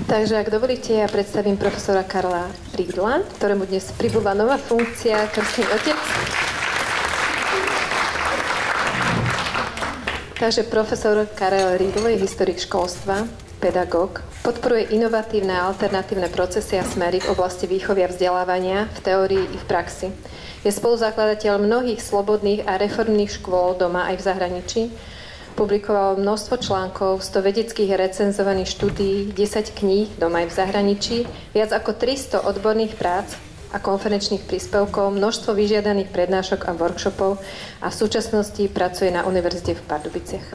Takže ak dovolíte, ja predstavím profesora Karla Riedla, ktorému dnes pribudla nová funkcia krstný otec. Takže profesor Karel Riedl je historik školstva, pedagóg, podporuje inovatívne a alternatívne procesy a smery v oblasti výchovy a vzdelávania v teórii i v praxi. Je spoluzakladateľ mnohých slobodných a reformných škôl doma aj v zahraničí. Publikoval množstvo článkov, 100 vedeckých recenzovaných štúdií, 10 kníh doma aj v zahraničí, viac ako 300 odborných prác a konferenčných príspevkov, množstvo vyžiadaných prednášok a workshopov a v súčasnosti pracuje na univerzite v Pardubiciach.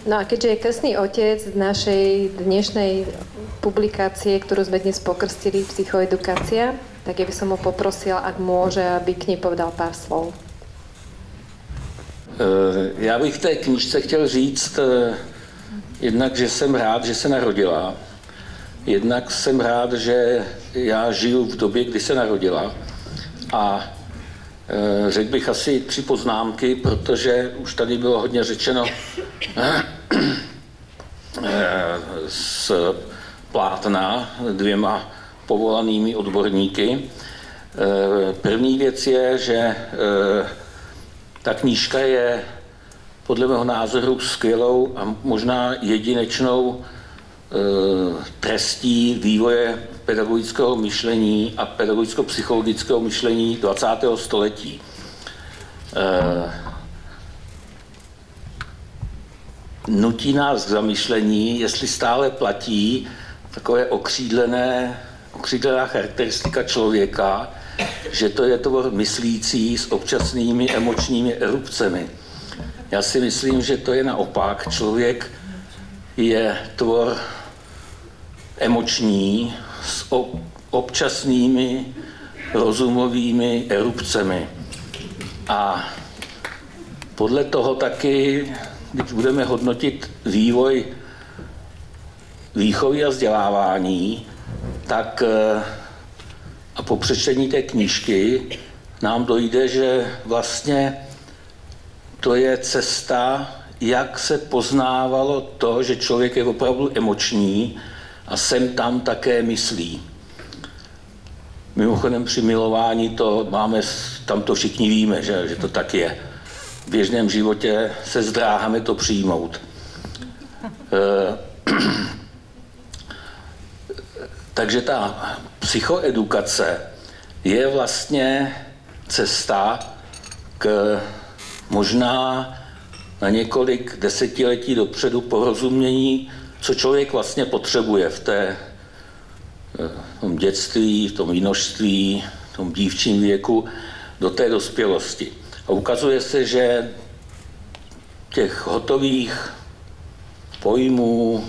No a keďže je krstný otec našej dnešnej publikácie, ktorú sme dnes pokrstili, Psychoedukácia, tak ja by som ho poprosil, ak môže, aby k nej povedal pár slov. Já bych v té knížce chtěl říct jednak, že jsem rád, že se narodila. Jednak jsem rád, že já žiju v době, kdy se narodila. A řekl bych asi 3 poznámky, protože už tady bylo hodně řečeno z plátna 2 povolanými odborníky. První věc je, že ta knížka je podle mého názoru skvělou a možná jedinečnou trestí vývoje pedagogického myšlení a pedagogicko-psychologického myšlení 20. století. Nutí nás k zamyšlení, jestli stále platí takové okřídlená charakteristika člověka, že to je tvor myslící s občasnými emočními erupcemi. Já si myslím, že to je naopak. Člověk je tvor emoční s občasnými rozumovými erupcemi. A podle toho taky, když budeme hodnotit vývoj výchovy a vzdělávání, tak a po přečtení té knížky nám dojde, že vlastně to je cesta, jak se poznávalo to, že člověk je opravdu emoční a sem tam také myslí. Mimochodem při milování to máme, tam to všichni víme, že to tak je. V běžném životě se zdráháme to přijmout. Takže ta psychoedukace je vlastně cesta k možná na několik desetiletí dopředu porozumění, co člověk vlastně potřebuje v tom dětství, v tom jinožství, v tom dívčím věku do té dospělosti. A ukazuje se, že těch hotových pojmů,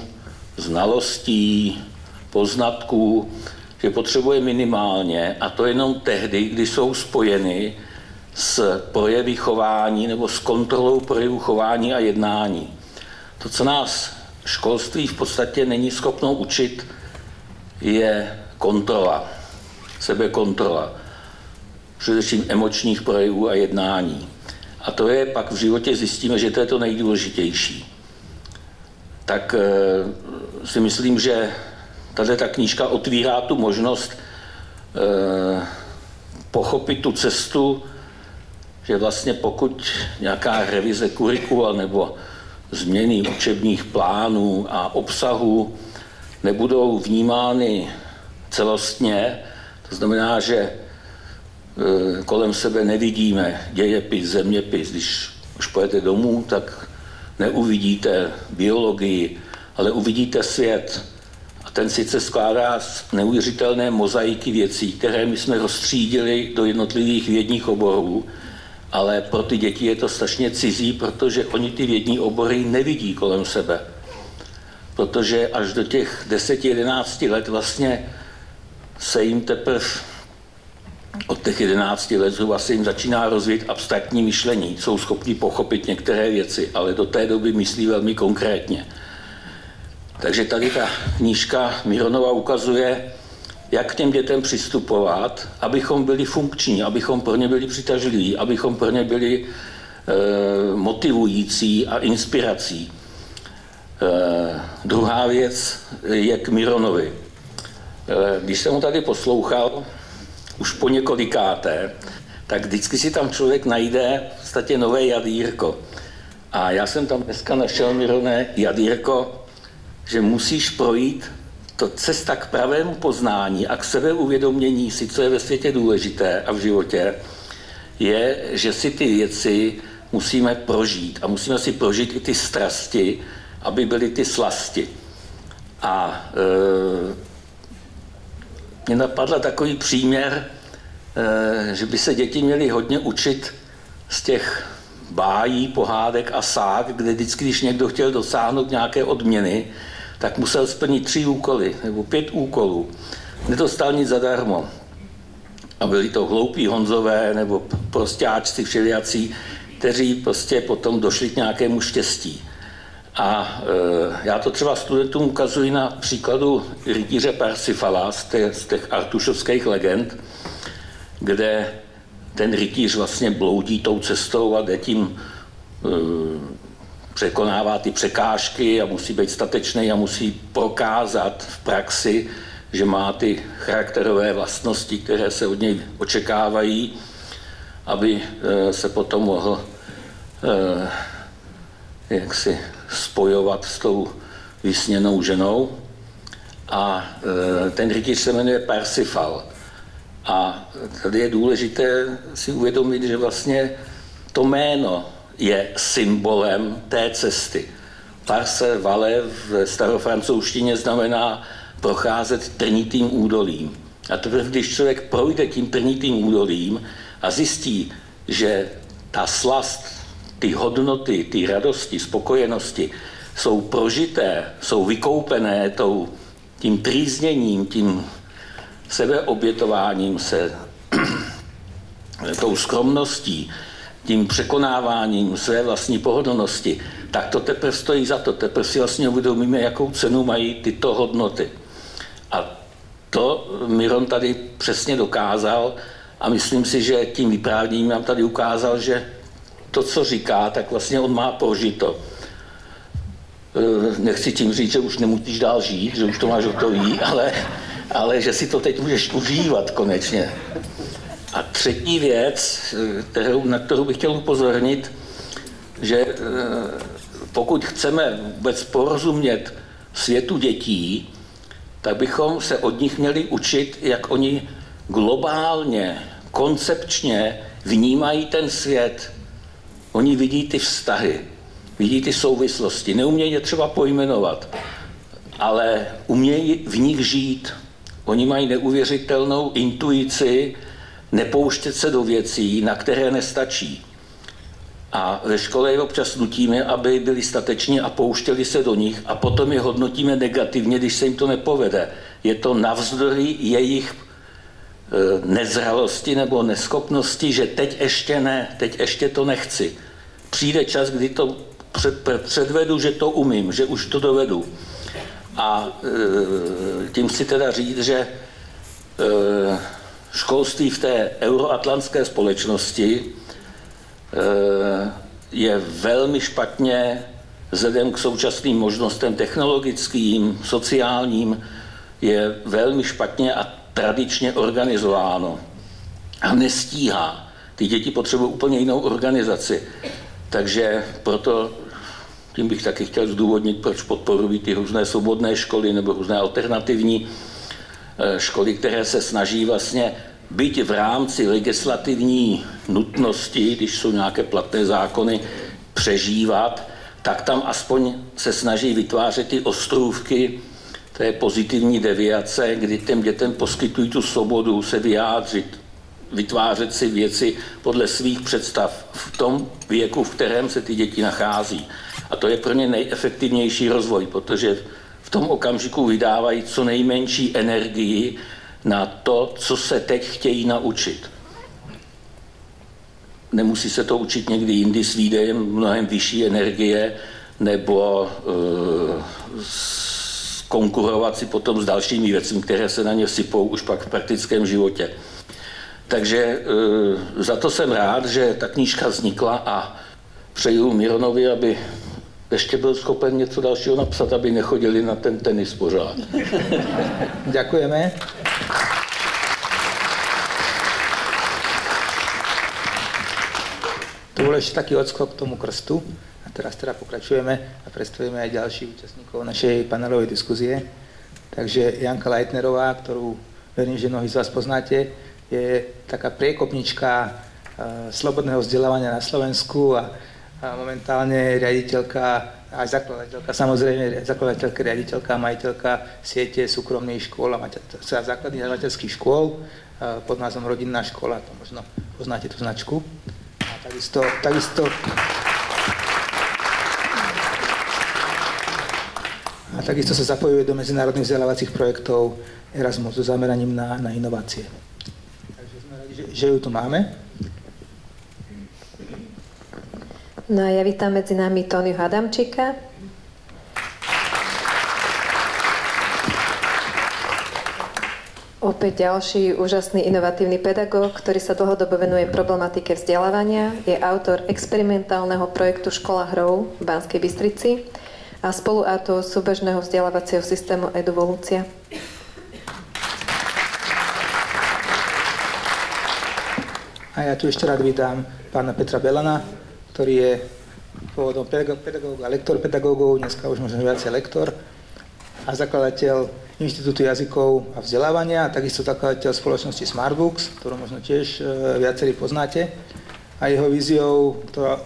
znalostí, poznatků, že potřebuje minimálně, a to jenom tehdy, kdy jsou spojeny s projevy chování nebo s kontrolou projevu chování a jednání. To, co nás školství v podstatě není schopno učit, je kontrola, sebekontrola, především emočních projevů a jednání. A to je pak v životě zjistíme, že to je to nejdůležitější. Tak si myslím, že ta knížka otvírá tu možnost pochopit tu cestu, že vlastně pokud nějaká revize kurikula nebo změny učebních plánů a obsahu nebudou vnímány celostně, to znamená, že kolem sebe nevidíme dějepis, zeměpis. Když už pojete domů, tak neuvidíte biologii, ale uvidíte svět. A ten sice skládá z neuvěřitelné mozaiky věcí, které my jsme rozstřídili do jednotlivých vědních oborů, ale pro ty děti je to strašně cizí, protože oni ty vědní obory nevidí kolem sebe. Protože až do těch 10-11 let vlastně se jim teprve od těch 11 let zhruba se jim začíná rozvíjet abstraktní myšlení. Jsou schopni pochopit některé věci, ale do té doby myslí velmi konkrétně. Takže tady ta knížka Mironova ukazuje, jak k těm dětem přistupovat, abychom byli funkční, abychom pro ně byli přitažliví, abychom pro ně byli motivující a inspirací. Druhá věc je k Mironovi. Když jsem ho tady poslouchal, už po několikáté, tak vždycky si tam člověk najde v podstatě nové jadýrko. A já jsem tam dneska našel, Mirone, jadýrko, že musíš projít to cesta k pravému poznání a k sebeuvědomění si, co je ve světě důležité a v životě, je, že si ty věci musíme prožít a musíme si prožít i ty strasti, aby byly ty slasti. A mě napadl takový příměr, že by se děti měly hodně učit z těch bájí, pohádek a sák, kde vždycky, když někdo chtěl dosáhnout nějaké odměny, tak musel splnit 3 úkoly nebo 5 úkolů. Nedostal nic zadarmo. A byli to hloupí Honzové nebo prostáčci všelijací, kteří prostě potom došli k nějakému štěstí. A já to třeba studentům ukazuji na příkladu rytíře Parsifala z těch artušovských legend, kde ten rytíř vlastně bloudí tou cestou a jde tím překonává ty překážky a musí být statečný a musí prokázat v praxi, že má ty charakterové vlastnosti, které se od něj očekávají, aby se potom mohl jaksi spojovat s tou vysněnou ženou. A ten rytíř se jmenuje Parsifal. A tady je důležité si uvědomit, že vlastně to jméno je symbolem té cesty. Parse vale v starofrancouzštině znamená procházet trnitým údolím. A teprve, když člověk projde tím trnitým údolím a zjistí, že ta slast, ty hodnoty, ty radosti, spokojenosti jsou prožité, jsou vykoupené tím trýzněním, tím sebeobětováním se, tou skromností, tím překonáváním své vlastní pohodlnosti, tak to teprve stojí za to. Teprve si vlastně uvědomíme, jakou cenu mají tyto hodnoty. A to Miron tady přesně dokázal a myslím si, že tím vyprávěním nám tady ukázal, že to, co říká, tak vlastně on má prožito. Nechci tím říct, že už nemusíš dál žít, že už to máš hotový, ale že si to teď můžeš užívat konečně. A třetí věc, na kterou bych chtěl upozornit, že pokud chceme vůbec porozumět světu dětí, tak bychom se od nich měli učit, jak oni globálně, koncepčně vnímají ten svět. Oni vidí ty vztahy, vidí ty souvislosti, neumějí je třeba pojmenovat, ale umějí v nich žít. Oni mají neuvěřitelnou intuici nepouštět se do věcí, na které nestačí. A ve škole je občas nutíme, aby byli stateční a pouštěli se do nich a potom je hodnotíme negativně, když se jim to nepovede. Je to navzdory jejich nezralosti nebo neschopnosti, že teď ještě ne, teď ještě to nechci. Přijde čas, kdy to předvedu, že to umím, že už to dovedu. A tím chci teda říct, že školství v té euroatlantské společnosti je velmi špatně vzhledem k současným možnostem technologickým, sociálním, je velmi špatně a tradičně organizováno a nestíhá. Ty děti potřebují úplně jinou organizaci. Takže proto tím bych taky chtěl zdůvodnit, proč podporují ty různé svobodné školy nebo různé alternativní školy, které se snaží vlastně byť v rámci legislativní nutnosti, když jsou nějaké platné zákony, přežívat, tak tam aspoň se snaží vytvářet ty ostrůvky té pozitivní deviace, kdy těm dětem poskytují tu svobodu se vyjádřit, vytvářet si věci podle svých představ v tom věku, v kterém se ty děti nachází. A to je pro ně nejefektivnější rozvoj, protože v tom okamžiku vydávají co nejmenší energii na to, co se teď chtějí naučit. Nemusí se to učit někdy jindy s výdejem mnohem vyšší energie nebo konkurovat si potom s dalšími věcmi, které se na ně sypou už pak v praktickém životě. Takže za to jsem rád, že ta knížka vznikla a přeju Mironovi, aby ještě byl schopen něco dalšího napsat, aby nechodili na ten tenis pořád. Ďakujeme. To bol ešte taký odskok k tomu krstu. A teraz teda pokračujeme a predstavíme aj ďalších účastníkov našej panelovej diskuzie. Takže Janka Leitnerová, ktorú verím, že mnohí z vás poznáte, je taká priekopnička slobodného vzdelávania na Slovensku a momentálne riaditeľka, aj zakladateľka, samozrejme zakladateľka, riaditeľka a majiteľka siete súkromných škôl a základných a materských škôl pod názvom Rodinná škola, to možno poznáte tú značku. A takisto sa zapojuje do medzinárodných vzdelávacích projektov Erasmus so zameraním na inovácie. Takže sme radi, že ju tu máme. No a ja vítam medzi nami Tóniu Adamčíka. Opäť ďalší úžasný inovatívny pedagóg, ktorý sa dlhodobo venuje problematike vzdelávania, je autor experimentálneho projektu Škola hrou v Banskej Bystrici a spoluautor súbežného vzdelávacieho systému Eduvolúcia. A ja tu ešte rád vítam pána Petra Belana, ktorý je pôvodom pedagóg a lektor pedagógov, dneska už možno viacej lektor a zakladateľ Inštitútu jazykov a vzdelávania a takisto zakladateľ spoločnosti Smartbooks, ktorú možno tiež viacerí poznáte. A jeho víziou,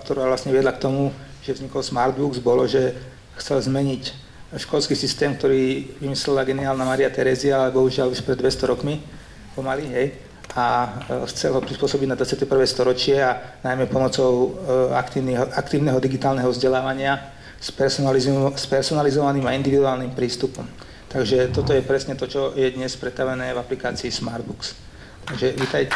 ktorá vlastne viedla k tomu, že vznikol Smartbooks, bolo, že chcel zmeniť školský systém, ktorý vymyslela geniálna Maria Terezia, ale bohužiaľ už pred 200 rokmi pomaly, hej. A chcel ho prispôsobiť na 21. storočie a najmä pomocou aktívneho digitálneho vzdelávania s personalizovaným a individuálnym prístupom. Takže toto je presne to, čo je dnes pretavené v aplikácii Smartbooks. Takže vítajte.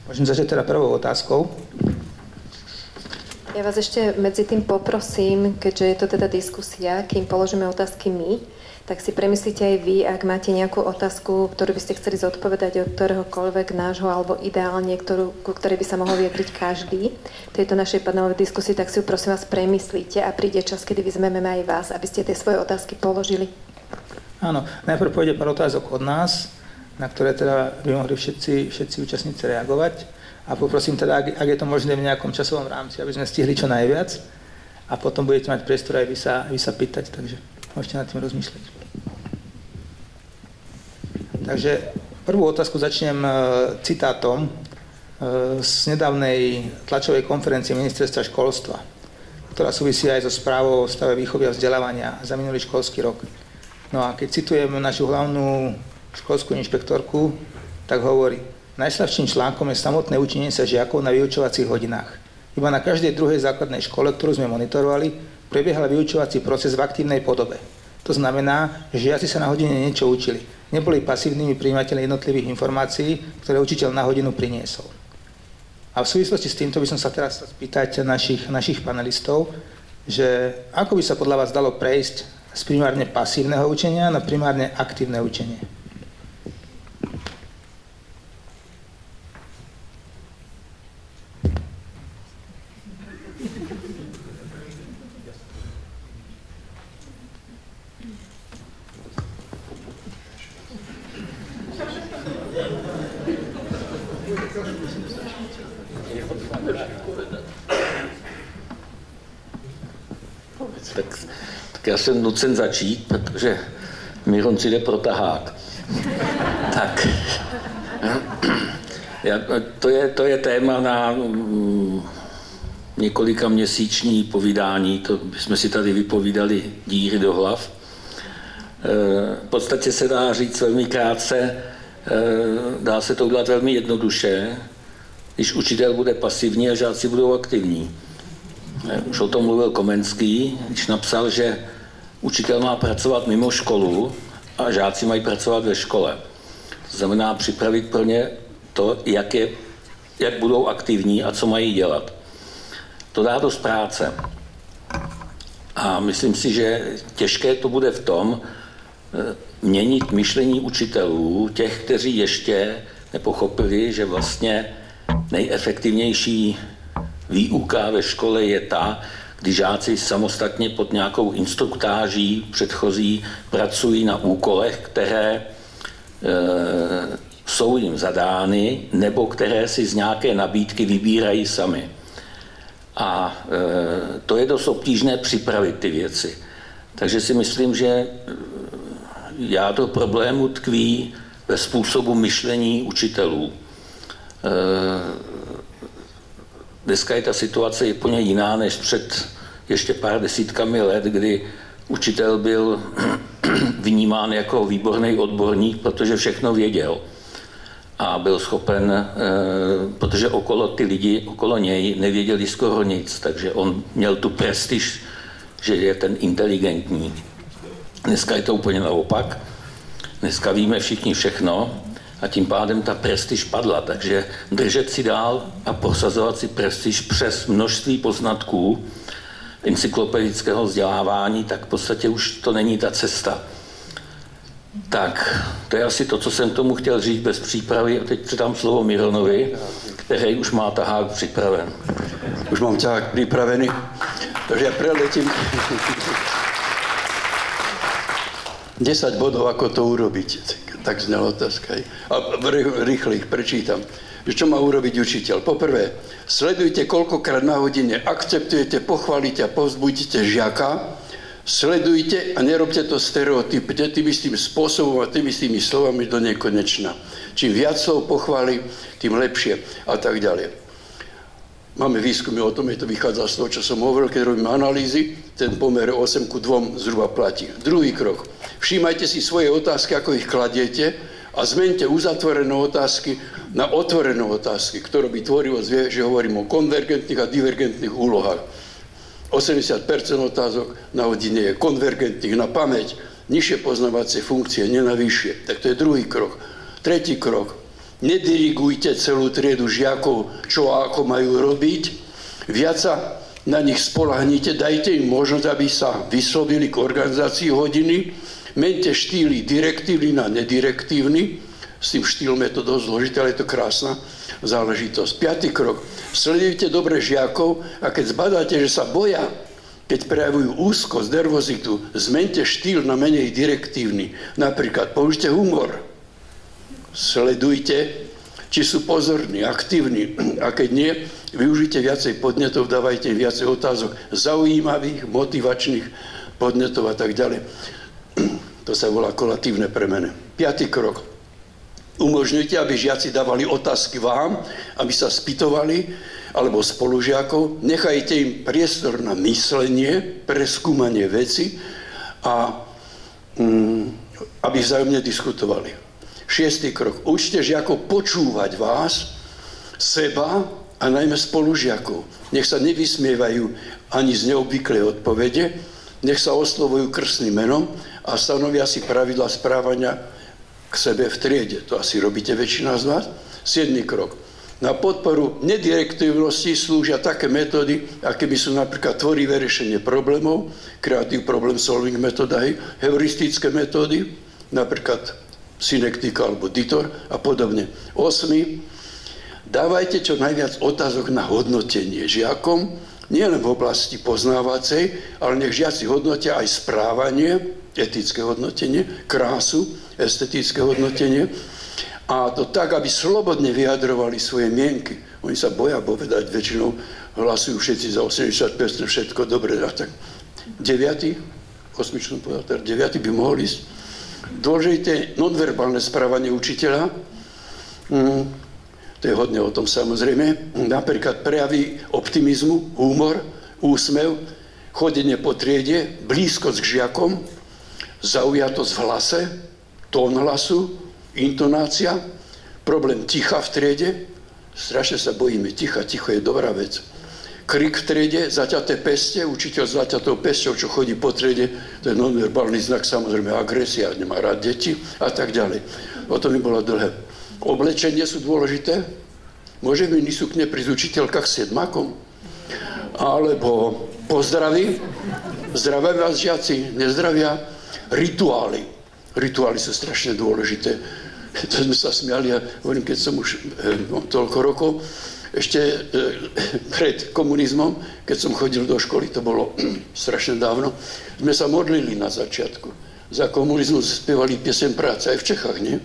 Môžem začať teda prvou otázkou. Ja vás ešte medzi tým poprosím, keďže je to teda diskusia, kým položíme otázky my, tak si premyslíte aj vy, ak máte nejakú otázku, ktorú by ste chceli zodpovedať od ktoréhokoľvek nášho, alebo ideálne, ku ktorej by sa mohol vyjadriť každý v tejto našej panelovej diskusii, tak si ju prosím vás premyslíte a príde čas, kedy vyzmeme aj vás, aby ste tie svoje otázky položili. Áno, najprv pôjde pár otázok od nás, na ktoré teda by mohli všetci účastníci reagovať. A poprosím teda, ak je to možné v nejakom časovom rámci, aby sme stihli čo najviac. A potom budete mať priestor aj vy sa pýtať, takže môžete nad tým rozmýšľať. Takže prvú otázku začnem citátom z nedávnej tlačovej konferencie Ministerstva školstva, ktorá súvisí aj so správou o stave výchovy a vzdelávania za minulý školský rok. No a keď citujem našu hlavnú školskú inšpektorku, tak hovorí: najslabším článkom je samotné učenie sa žiakov na vyučovacích hodinách. Iba na každej druhej základnej škole, ktorú sme monitorovali, prebiehal vyučovací proces v aktívnej podobe. To znamená, že žiaci sa na hodine niečo učili. Neboli pasívnymi prijímateľmi jednotlivých informácií, ktoré učiteľ na hodinu priniesol. A v súvislosti s týmto by som sa teraz spýtať našich panelistov, že ako by sa podľa vás dalo prejsť z primárne pasívneho učenia na primárne aktívne učenie? Tak já jsem nucen začít, protože Miron si jde pro tahák. Tak, to je téma na několika měsíční povídání, to bychom si tady vypovídali díry do hlav. V podstatě se dá říct velmi krátce, dá se to udělat velmi jednoduše, když učitel bude pasivní a žáci budou aktivní. Už o tom mluvil Komenský, když napsal, že učitel má pracovat mimo školu a žáci mají pracovat ve škole. To znamená připravit pro ně to, jak budou aktivní a co mají dělat. To dá dost práce. A myslím si, že těžké to bude v tom, měnit myšlení učitelů, těch, kteří ještě nepochopili, že vlastně nejefektivnější výuka ve škole je ta, kdy žáci samostatně pod nějakou instruktáží předchozí pracují na úkolech, které jsou jim zadány, nebo které si z nějaké nabídky vybírají sami. A to je dost obtížné připravit ty věci. Takže si myslím, že jádro problému tkví ve způsobu myšlení učitelů. Dneska je ta situace úplně jiná než před ještě pár desítkami let, kdy učitel byl vnímán jako výborný odborník, protože všechno věděl. A byl schopen, protože okolo ty lidi, okolo něj nevěděli skoro nic, takže on měl tu prestiž, že je ten inteligentní. Dneska je to úplně naopak. Dneska víme všichni všechno a tím pádem ta prestiž padla, takže držet si dál a prosazovat si prestiž přes množství poznatků encyklopedického vzdělávání, tak v podstatě už to není ta cesta. Tak, to je asi to, co jsem tomu chtěl říct bez přípravy. A teď předám slovo Mironovi, který už má tahák připraven. Už mám tahák připravený, takže ja preletím 10 bodov, ako to urobiť. Tak znela otázka. A rýchle ich prečítam. Čo má urobiť učiteľ? Poprvé, sledujte, koľkokrát na hodine akceptujete, pochválite a povzbudíte žiaka. Sledujte a nerobte to stereotypne, tým istým spôsobom a tým istými slovami do nekonečna. Čím viac slov pochváli, tým lepšie a tak ďalej. Máme výskumy o tom, je to vychádza z toho, čo som hovoril, keď robíme analýzy, ten pomer 8:2 zhruba platí. Druhý krok. Všímajte si svoje otázky, ako ich kladiete a zmeňte uzatvorené otázky na otvorené otázky. Kto robí tvorivosť, vie, že hovorím o konvergentných a divergentných úlohách. 80% otázok na hodine je konvergentných na pamäť, nižšie poznávacie funkcie, nie na vyššie. Tak to je druhý krok. Tretí krok. Nedirigujte celú triedu žiakov, čo a ako majú robiť. Viac sa na nich spoľahnite, dajte im možnosť, aby sa vyslovili k organizácii hodiny. Mente štýly direktívny na nedirektívny. S tým štýlom je to dosť zložité, ale je to krásna záležitosť. 5. krok. Sledujte dobre žiakov a keď zbadáte, že sa boja, keď prejavujú úzkosť, nervozitu, zmente štýl na menej direktívny. Napríklad použite humor. Sledujte, či sú pozorní, aktívni a keď nie, využite viacej podnetov, dávajte im viacej otázok zaujímavých, motivačných podnetov a tak ďalej. To sa volá kolatívne premene. 5. krok. Umožňujte, aby žiaci dávali otázky vám, aby sa spýtovali, alebo spolužiakov. Nechajte im priestor na myslenie, preskúmanie veci a aby vzájomne diskutovali. 6. krok. Učte žiakov počúvať vás, seba a najmä spolužiakov. Nech sa nevysmievajú ani z neobvyklej odpovede, nech sa oslovujú krstným menom a stanovia si pravidlá správania k sebe v triede. To asi robíte väčšina z vás. 7. krok. Na podporu nedirektívnosti slúžia také metódy, aké by sú napríklad tvorivé riešenie problémov, creative problem solving metóda, heuristické metódy, napríklad synektika alebo ditor a podobne. 8. Dávajte čo najviac otázok na hodnotenie žiakom, nielen v oblasti poznávacej, ale nech žiaci hodnotia aj správanie, etické hodnotenie, krásu, estetické hodnotenie a to tak, aby slobodne vyjadrovali svoje mienky. Oni sa boja povedať, väčšinou hlasujú všetci za 80%, všetko dobre. A tak 9. 8. by mohol ísť. Dôležité nonverbálne správanie učiteľa. To je hodne o tom samozrejme. Napríklad prejavy optimizmu, humor, úsmev, chodenie po triede, blízkosť k žiakom, zaujatosť v hlase, tón hlasu, intonácia, problém ticha v triede. Strašne sa bojíme ticha, ticho je dobrá vec. Krik v triede, zaťaté peste, učiteľ s zaťatou pesťou, čo chodí po triede, to je nonverbálny znak, samozrejme agresia, nemá rád deti a tak ďalej. O tom by bolo dlhé. Oblečenie sú dôležité. Môže v minisukne prísť učiteľka k sedmákom? Alebo pozdraví? Zdravia vás žiaci, nezdravia? Rituály. Rituály sú strašne dôležité. To sme sa smiali a hovorím, keď som už toľko rokov, ešte pred komunizmom, keď som chodil do školy, to bolo strašne dávno, sme sa modlili na začiatku. Za komunizmu spievali piesem Práca aj v Čechách, nie?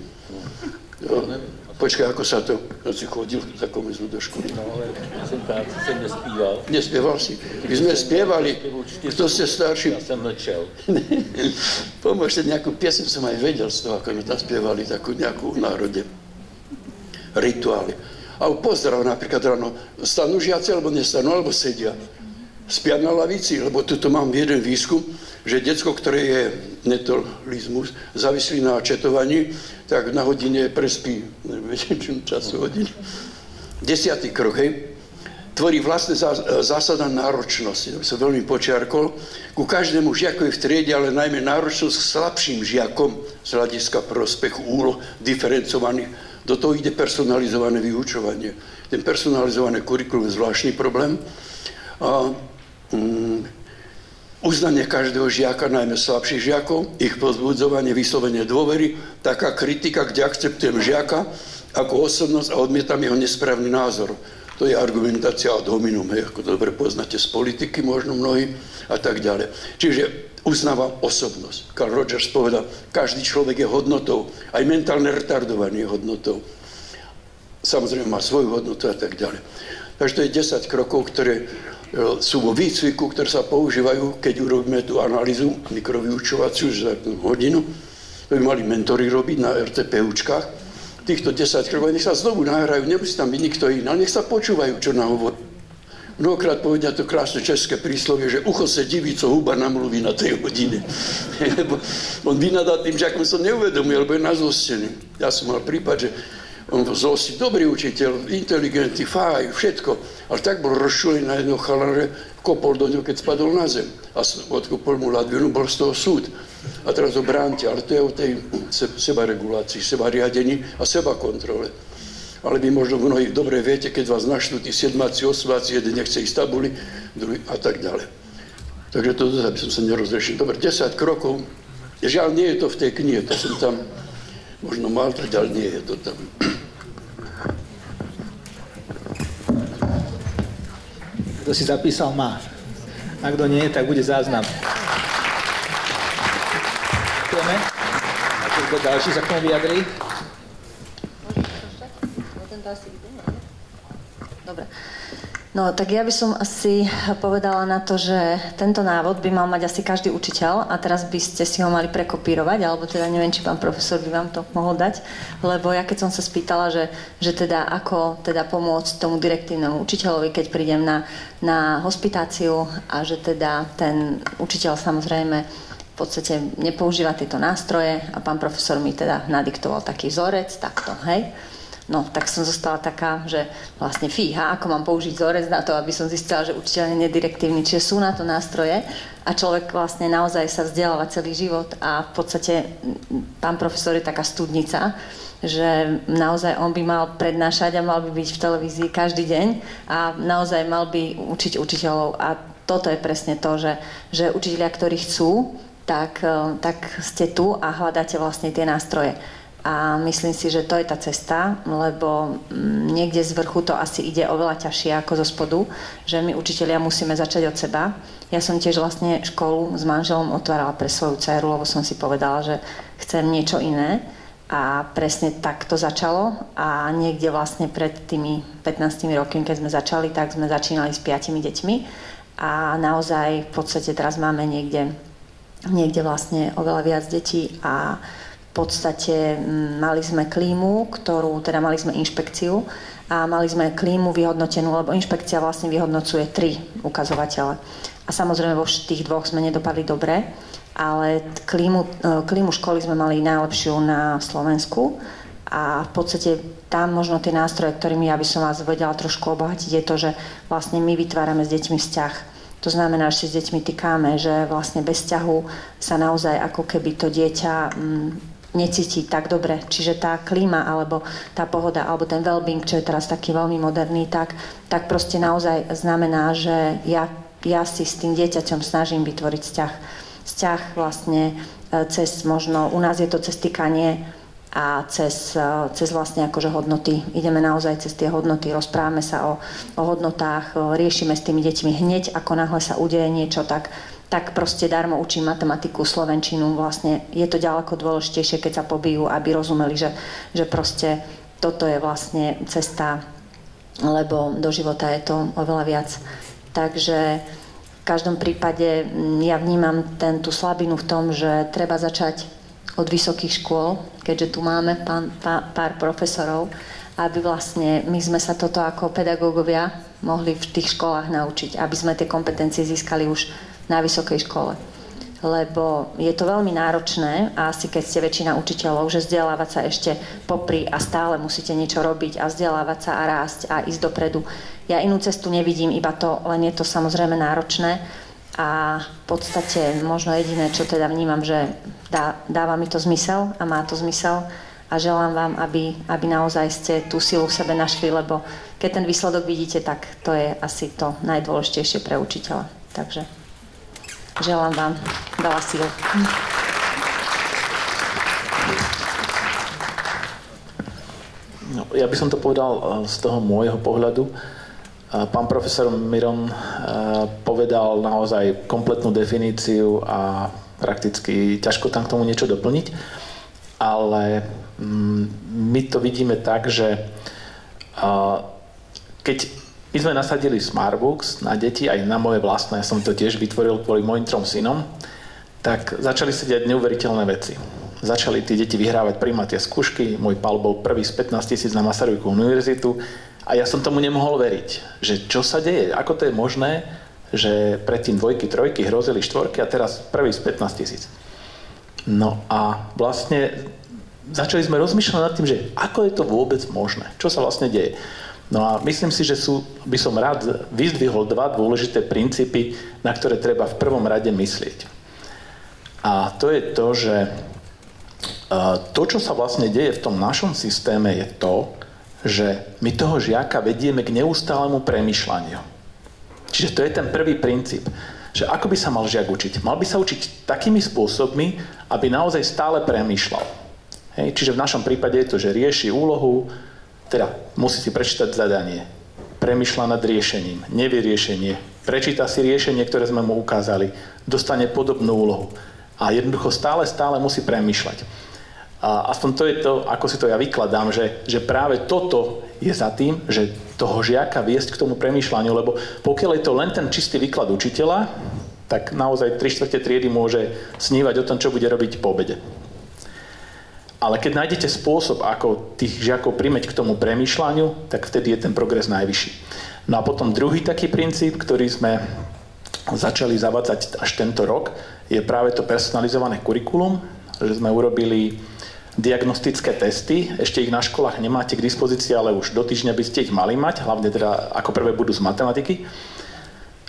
Počkaj, ako sa to... Ja si chodil za komunizmu do školy. No, ale piesem Práce som nespíval. Nespieval si? My sme spievali. Kto ste starší? Ja som mlčel. Pomôžte, nejakú piesem som aj vedel z toho, ako sme tam spievali, takú nejakú národe. Rituály. A pozdrav napríklad ráno, stanú žiaci, alebo nestanú, alebo sedia. Spia na lavici, lebo tuto mám jeden výskum, že decko, ktoré je netolizmus, závislý na četovaní, tak na hodine prespí, neviem, času hodiny. 10. krok, hej, tvorí vlastne zásada náročnosti. To by som veľmi počiarkol. Ku každému žiakovi v triede, ale najmä náročnosť k slabším žiakom z hľadiska prospechu úloh diferencovaných. Do toho ide personalizované vyučovanie. Ten personalizované kurikulum je zvláštny problém. A uznanie každého žiaka, najmä slabších žiakov, ich povzbudzovanie, vyslovenie dôvery, taká kritika, kde akceptujem žiaka ako osobnosť a odmietam jeho nesprávny názor. To je argumentácia ad hominem, ako dobre poznáte z politiky, možno mnohí, a tak ďalej. Čiže uznávam osobnosť. Carl Rogers povedal, každý človek je hodnotou, aj mentálne retardovaný je hodnotou. Samozrejme má svoju hodnotu a tak ďalej. Takže to je 10 krokov, ktoré sú vo výcviku, ktoré sa používajú, keď urobíme tú analýzu mikrovyučovaciu za hodinu. To by mali mentori robiť na RTPUčkách. Týchto 10 krokov, nech sa znovu nahrajú, nemusí tam byť nikto iný, ale nech sa počúvajú, čo nám hovorí. Mnohokrát povedia to krásne české príslovie, že ucho se diví, co huba namluví na tej hodine. Lebo on vynadá tým, že ako som neuvedomil, lebo je nazlostený. Ja som mal prípad, že on bol zlosti dobrý učiteľ, inteligentný, fajn, všetko, ale tak bol rozčulený na jedného chalana, že kopol do ňoho, keď spadol na zem. A odkopol mu ladvinu, bol z toho súd. A teraz ho bránte, ale to je o tej sebaregulácii, sebariadení a sebakontrole. Ale vy možno mnohí dobre viete, keď vás našli tí siedmáci, osváci, jeden nechce ísť tabuli, druhý a tak ďalej. Takže to by som sa nerozrešil. Dobre, 10 krokov. Žiaľ, nie je to v tej knihe, to som tam možno mal, ale nie je to tam. Kto si zapísal, má. A kto nie, tak bude záznam. Ďakujeme. A kto ďalší sa k tomu vyjadrí? Dobre. No, tak ja by som asi povedala na to, že tento návod by mal mať asi každý učiteľ a teraz by ste si ho mali prekopírovať, alebo teda neviem, či pán profesor by vám to mohol dať, lebo ja keď som sa spýtala, že teda ako teda pomôcť tomu direktívnemu učiteľovi, keď prídem na hospitáciu a že teda ten učiteľ samozrejme v podstate nepoužíva tieto nástroje a pán profesor mi teda nadiktoval taký vzorec, takto, hej. No, tak som zostala taká, že vlastne fíha, ako mám použiť vzorec na to, aby som zistila, že učiteľ nie je direktívny, čiže sú na to nástroje a človek vlastne naozaj sa vzdeláva celý život a v podstate pán profesor je taká studnica, že naozaj on by mal prednášať a mal by byť v televízii každý deň a naozaj mal by učiť učiteľov a toto je presne to, že učitelia, ktorí chcú, tak ste tu a hľadáte vlastne tie nástroje. A myslím si, že to je tá cesta, lebo niekde z vrchu to asi ide oveľa ťažšie ako zo spodu, že my učitelia musíme začať od seba. Ja som tiež vlastne školu s manželom otvárala pre svoju dceru, lebo som si povedala, že chcem niečo iné. A presne tak to začalo a niekde vlastne pred tými 15 rokmi, keď sme začali, tak sme začínali s 5 deťmi a naozaj v podstate teraz máme niekde vlastne oveľa viac detí a v podstate mali sme klímu, teda mali sme inšpekciu a mali sme klímu vyhodnotenú, lebo inšpekcia vlastne vyhodnocuje 3 ukazovatele. A samozrejme vo tých 2 sme nedopadli dobre, ale klímu školy sme mali najlepšiu na Slovensku a v podstate tam možno tie nástroje, ktorými ja by som vás vedela trošku obohatiť, je to, že vlastne my vytvárame s deťmi vzťah. To znamená, že si s deťmi tykáme, že vlastne bez vzťahu sa naozaj ako keby to dieťa necíti tak dobre. Čiže tá klíma, alebo tá pohoda, alebo ten well-being, čo je teraz taký veľmi moderný, tak proste naozaj znamená, že ja si s tým dieťaťom snažím vytvoriť vzťah vlastne cez možno, u nás je to cez tykanie a cez vlastne akože hodnoty. Ideme naozaj cez tie hodnoty, rozprávame sa o hodnotách, riešime s tými deťmi hneď, ako náhle sa udeje niečo, tak proste darmo učím matematiku, slovenčinu, vlastne je to ďaleko dôležitejšie, keď sa pobijú, aby rozumeli, že proste toto je vlastne cesta, lebo do života je to oveľa viac. Takže v každom prípade ja vnímam tú slabinu v tom, že treba začať od vysokých škôl, keďže tu máme pár profesorov, aby vlastne my sme sa toto ako pedagógovia mohli v tých školách naučiť, aby sme tie kompetencie získali už na vysokej škole. Lebo je to veľmi náročné a asi keď ste väčšina učiteľov, že vzdelávať sa ešte popri a stále musíte niečo robiť a vzdelávať sa a rásť a ísť dopredu. Ja inú cestu nevidím, iba to, len je to samozrejme náročné a v podstate možno jediné, čo teda vnímam, že dáva mi to zmysel a má to zmysel a želám vám, aby naozaj ste tú silu v sebe našli, lebo keď ten výsledok vidíte, tak to je asi to najdôležitejšie pre učiteľa. Takže želám vám veľa síl. No, ja by som to povedal z toho môjho pohľadu. Pán profesor Miron povedal naozaj kompletnú definíciu a prakticky ťažko tam k tomu niečo doplniť, ale my to vidíme tak, že keď my sme nasadili Smartbooks na deti, aj na moje vlastné, ja som to tiež vytvoril kvôli mojim 3 synom, tak začali sa diať neuveriteľné veci. Začali tí deti vyhrávať prijímacie skúšky, môj Pál bol prvý z 15 000 na Masarykovú univerzitu a ja som tomu nemohol veriť, že čo sa deje, ako to je možné, že predtým 2, 3 hrozili 4 a teraz prvý z 15 000. No a vlastne začali sme rozmýšľať nad tým, že ako je to vôbec možné, čo sa vlastne deje. No a myslím si, že by som rád vyzdvihol 2 dôležité princípy, na ktoré treba v prvom rade myslieť. A to je to, že to, čo sa vlastne deje v tom našom systéme, je to, že my toho žiaka vedieme k neustálemu premýšľaniu. Čiže to je ten prvý princíp, že ako by sa mal žiak učiť? Mal by sa učiť takými spôsobmi, aby naozaj stále premýšľal. Hej? Čiže v našom prípade je to, že rieši úlohu, teda musí si prečítať zadanie, premýšľa nad riešením, nevie riešenie, prečíta si riešenie, ktoré sme mu ukázali, dostane podobnú úlohu a jednoducho stále musí premýšľať. A aspoň to je to, ako si to ja vykladám, že práve toto je za tým, že toho žiaka viesť k tomu premýšľaniu, lebo pokiaľ je to len ten čistý výklad učiteľa, tak naozaj 3/4 triedy môže snívať o tom, čo bude robiť po obede. Ale keď nájdete spôsob, ako tých žiakov primeť k tomu premýšľaniu, tak vtedy je ten progres najvyšší. No a potom druhý taký princíp, ktorý sme začali zavádzať až tento rok, je práve to personalizované kurikulum, že sme urobili diagnostické testy. Ešte ich na školách nemáte k dispozícii, ale už do týždňa by ste ich mali mať, hlavne teda ako prvé budú z matematiky.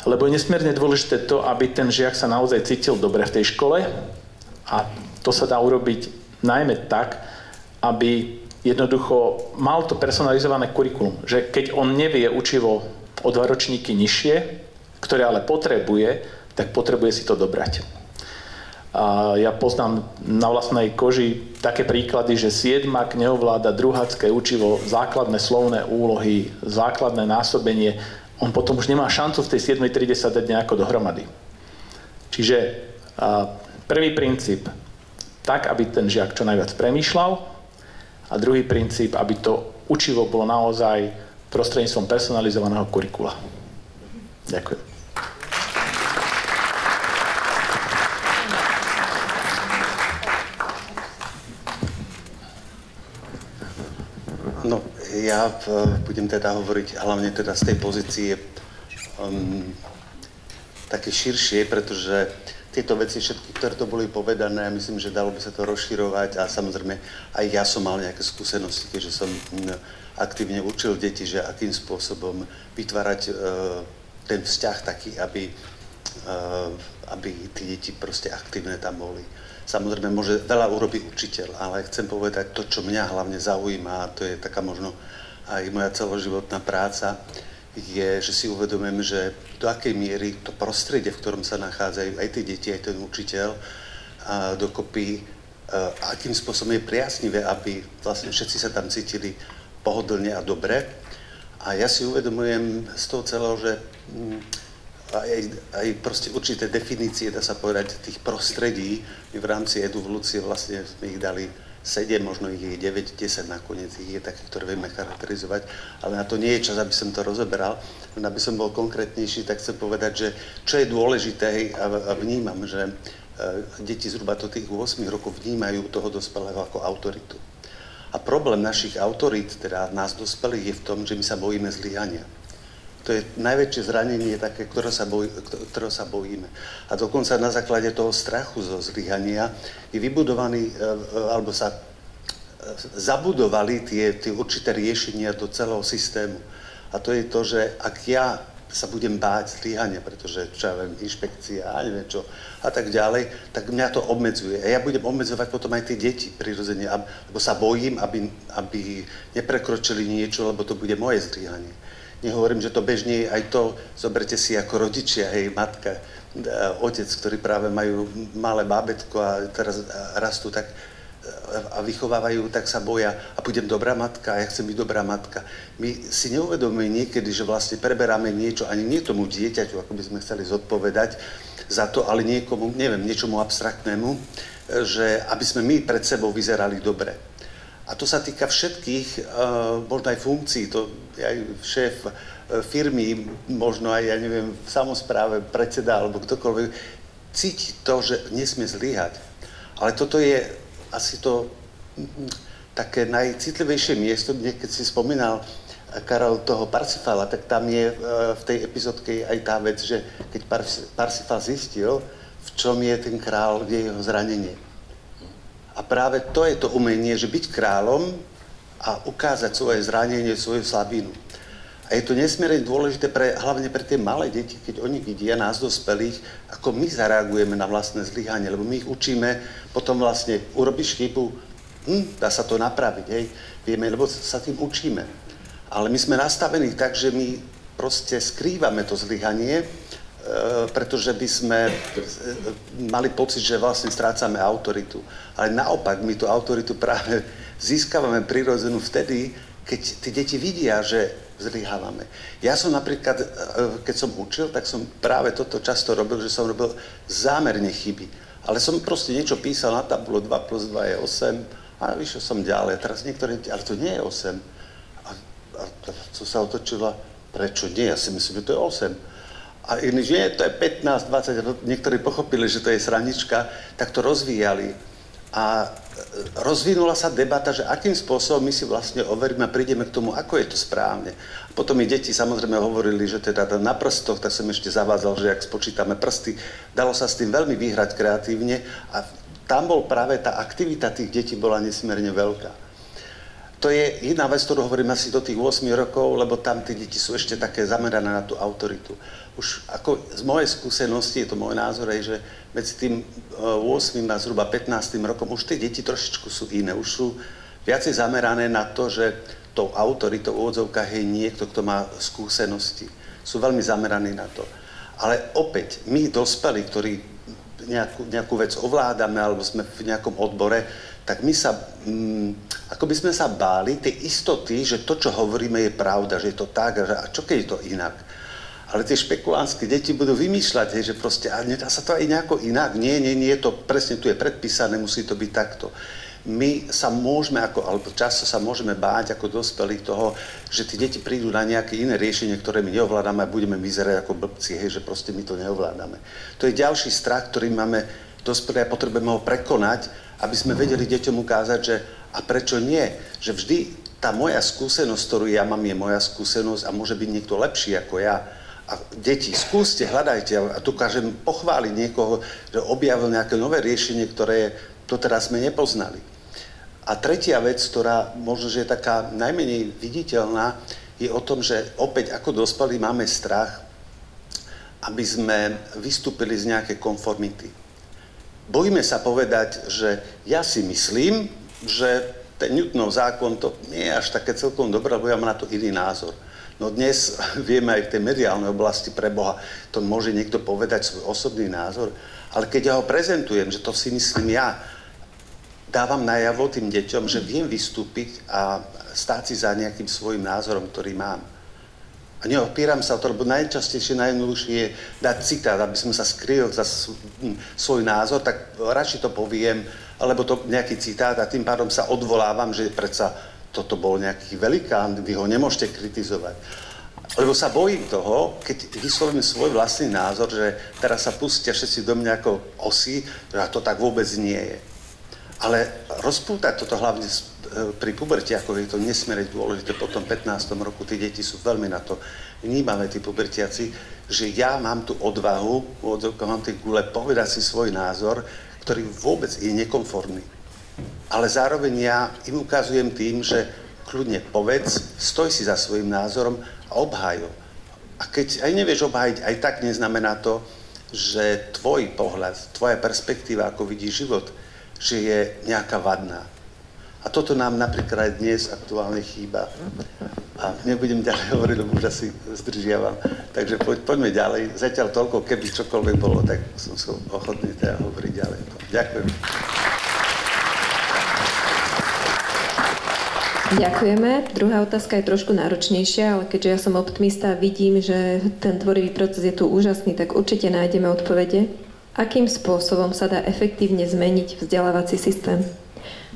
Lebo je nesmierne dôležité to, aby ten žiak sa naozaj cítil dobre v tej škole a to sa dá urobiť najmä tak, aby jednoducho mal to personalizované kurikulum. Že keď on nevie učivo o 2 ročníky nižšie, ktoré ale potrebuje, tak potrebuje si to dobrať. A ja poznám na vlastnej koži také príklady, že 7-ak neovláda druhácké učivo, základné slovné úlohy, základné násobenie, on potom už nemá šancu v tej 7. triede sa dať nejako dohromady. Čiže prvý princíp, tak, aby ten žiak čo najviac premýšľal a druhý princíp, aby to učivo bolo naozaj prostredníctvom personalizovaného kurikula. Ďakujem. No, ja budem teda hovoriť hlavne teda z tej pozície také širšie, pretože tieto veci všetky, ktoré to boli povedané, myslím, že dalo by sa to rozširovať a samozrejme aj ja som mal nejaké skúsenosti, keďže som aktívne učil deti, že akým spôsobom vytvárať ten vzťah taký, aby tí deti proste aktívne tam boli. Samozrejme, môže veľa urobiť učiteľ, ale chcem povedať to, čo mňa hlavne zaujíma, a to je taká možno aj moja celoživotná práca, je, že si uvedomujem, že do akej miery to prostredie, v ktorom sa nachádzajú aj tie deti, aj ten učiteľ, dokopy, akým spôsobom je priaznivé, aby vlastne všetci sa tam cítili pohodlne a dobre. A ja si uvedomujem z toho celého, že aj proste určité definície, dá sa povedať, tých prostredí, my v rámci evolucie vlastne sme ich dali 7, možno ich je 9, 10 nakoniec, ich je takých, ktoré vieme charakterizovať, ale na to nie je čas, aby som to rozoberal. Aby som bol konkrétnejší, tak chcem povedať, že čo je dôležité, a vnímam, že deti zhruba do tých 8 rokov vnímajú toho dospelého ako autoritu. A problém našich autorít, teda nás dospelých, je v tom, že my sa bojíme zlyhania. To je najväčšie zranenie také, ktorého sa bojíme. A dokonca na základe toho strachu zo zlyhania je vybudovaný, alebo sa zabudovali tie určité riešenia do celého systému. A to je to, že ak ja sa budem báť zlyhania, pretože čo ja viem, inšpekcia a neviem čo a tak ďalej, tak mňa to obmedzuje. A ja budem obmedzovať potom aj tie deti prirodzene, lebo sa bojím, aby neprekročili niečo, lebo to bude moje zlyhanie. Nehovorím, že to bežne je aj to, zoberte si ako rodičia, hej, matka, otec, ktorí práve majú malé bábätko a teraz rastú tak a vychovávajú, tak sa boja a budem dobrá matka a ja chcem byť dobrá matka. My si neuvedomujeme niekedy, že vlastne preberáme niečo, ani nie tomu dieťaťu, ako by sme chceli zodpovedať za to, ale niekomu, neviem, niečomu abstraktnému, že aby sme my pred sebou vyzerali dobre. A to sa týka všetkých, možno aj funkcií, to aj šéf firmy, možno aj, ja neviem, v samospráve, predseda alebo ktokoľvek, cíti to, že nesmie zlyhať. Ale toto je asi to také najcitlivejšie miesto, kde keď si spomínal Karol toho Parsifala, tak tam je v tej epizódke aj tá vec, že keď Parsifal zistil, v čom je ten král, kde je jeho zranenie. A práve to je to umenie, že byť kráľom a ukázať svoje zranenie, svoju slabinu. A je to nesmierne dôležité hlavne pre tie malé deti, keď oni vidia nás dospelých, ako my zareagujeme na vlastné zlyhanie, lebo my ich učíme, potom vlastne urobíš chybu, dá sa to napraviť, hej, vieme, lebo sa tým učíme. Ale my sme nastavení tak, že my proste skrývame to zlyhanie, pretože by sme mali pocit, že vlastne strácame autoritu. Ale naopak, my tú autoritu práve získavame prirodzenú vtedy, keď tí deti vidia, že zlyhávame. Ja som napríklad, keď som učil, tak som práve toto často robil, že som robil zámerne chyby. Ale som proste niečo písal na tabulu, 2 + 2 je 8 a vyšiel som ďalej. Teraz niektorí, ale to nie je 8. A co sa otočilo? Prečo nie? Ja si myslím, že to je 8. A iní, že nie, to je 15, 20, niektorí pochopili, že to je sranička, tak to rozvíjali. A rozvinula sa debata, že akým spôsobom my si vlastne overíme a prídeme k tomu, ako je to správne. A potom mi deti samozrejme hovorili, že teda na prstoch, tak som ešte zavádzal, že ak spočítame prsty, dalo sa s tým veľmi vyhrať kreatívne a tam bol práve tá aktivita tých detí bola nesmierne veľká. To je iná vec, ktorú hovorím asi do tých 8 rokov, lebo tam tí deti sú ešte také zamerané na tú autoritu. Už ako z mojej skúsenosti, je to môj názor, že medzi tým 8 a zhruba 15 rokom už tie deti trošičku sú iné. Už sú viacej zamerané na to, že tou autoritou v úvodzovkách je niekto, kto má skúsenosti. Sú veľmi zameraní na to. Ale opäť, my dospelí, ktorí nejakú vec ovládame alebo sme v nejakom odbore, tak my sa, ako by sme sa báli tej istoty, že to, čo hovoríme, je pravda, že je to tak, a čo keď je to inak. Ale tie špekulantské deti budú vymýšľať, hej, že proste, a nedá sa to aj nejako inak. Nie, to presne tu je predpísané, musí to byť takto. My sa môžeme, alebo často sa môžeme báť ako dospelí toho, že tí deti prídu na nejaké iné riešenie, ktoré my neovládame a budeme vyzerať ako blbci, hej, že proste my to neovládame. To je ďalší strach, ktorý máme dospelí a potrebujeme ho prekonať, aby sme vedeli deťom ukázať, že a prečo nie, že vždy tá moja skúsenosť, ktorú ja mám, je moja skúsenosť a môže byť niekto lepší ako ja. A deti, skúste, hľadajte a dokážem pochváliť niekoho, že objavil nejaké nové riešenie, ktoré doteraz sme nepoznali. A tretia vec, ktorá možno, že je taká najmenej viditeľná, je o tom, že opäť ako dospelí máme strach, aby sme vystúpili z nejakej konformity. Bojíme sa povedať, že ja si myslím, že ten Newtonov zákon to nie je až také celkom dobré, lebo ja mám na to iný názor. No dnes vieme aj v tej mediálnej oblasti pre Boha, to môže niekto povedať svoj osobný názor, Ale keď ja ho prezentujem, že to si myslím ja, dávam najavo tým deťom, že viem vystúpiť a stáť si za nejakým svojím názorom, ktorý mám. A neopieram sa o to, lebo najčastejšie, najjednoduchšie je dať citát, aby som sa skryl za svoj názor, tak radšej to poviem, alebo to nejaký citát a tým pádom sa odvolávam, že predsa toto bol nejaký velikán, vy ho nemôžete kritizovať. Lebo sa bojím toho, keď vyslovím svoj vlastný názor, že teraz sa pustia všetci do mňa ako osy, že to tak vôbec nie je. Ale rozpútať toto hlavne pri puberte, ako je to nesmierne dôležité po tom 15. roku, tí deti sú veľmi na to vnímavé, tí pubertiaci, že ja mám tú odvahu, mám tie gule, povedať si svoj názor, ktorý vôbec je nekonformný. Ale zároveň ja im ukazujem tým, že kľudne povedz, stoj si za svojím názorom a obhaj ho. A keď aj nevieš obhájiť, aj tak neznamená to, že tvoj pohľad, tvoja perspektíva, ako vidíš život, že je nejaká vadná. A toto nám napríklad aj dnes aktuálne chýba. A nebudem ďalej hovoriť, lebo už asi zdržiavam. Takže poďme ďalej. Zatiaľ toľko, keby čokoľvek bolo, tak som ochotný teda hovoriť ďalej. Ďakujem. Ďakujeme. Druhá otázka je trošku náročnejšia, ale keďže ja som optimista a vidím, že ten tvorivý proces je tu úžasný, tak určite nájdeme odpovede. Akým spôsobom sa dá efektívne zmeniť vzdelávací systém?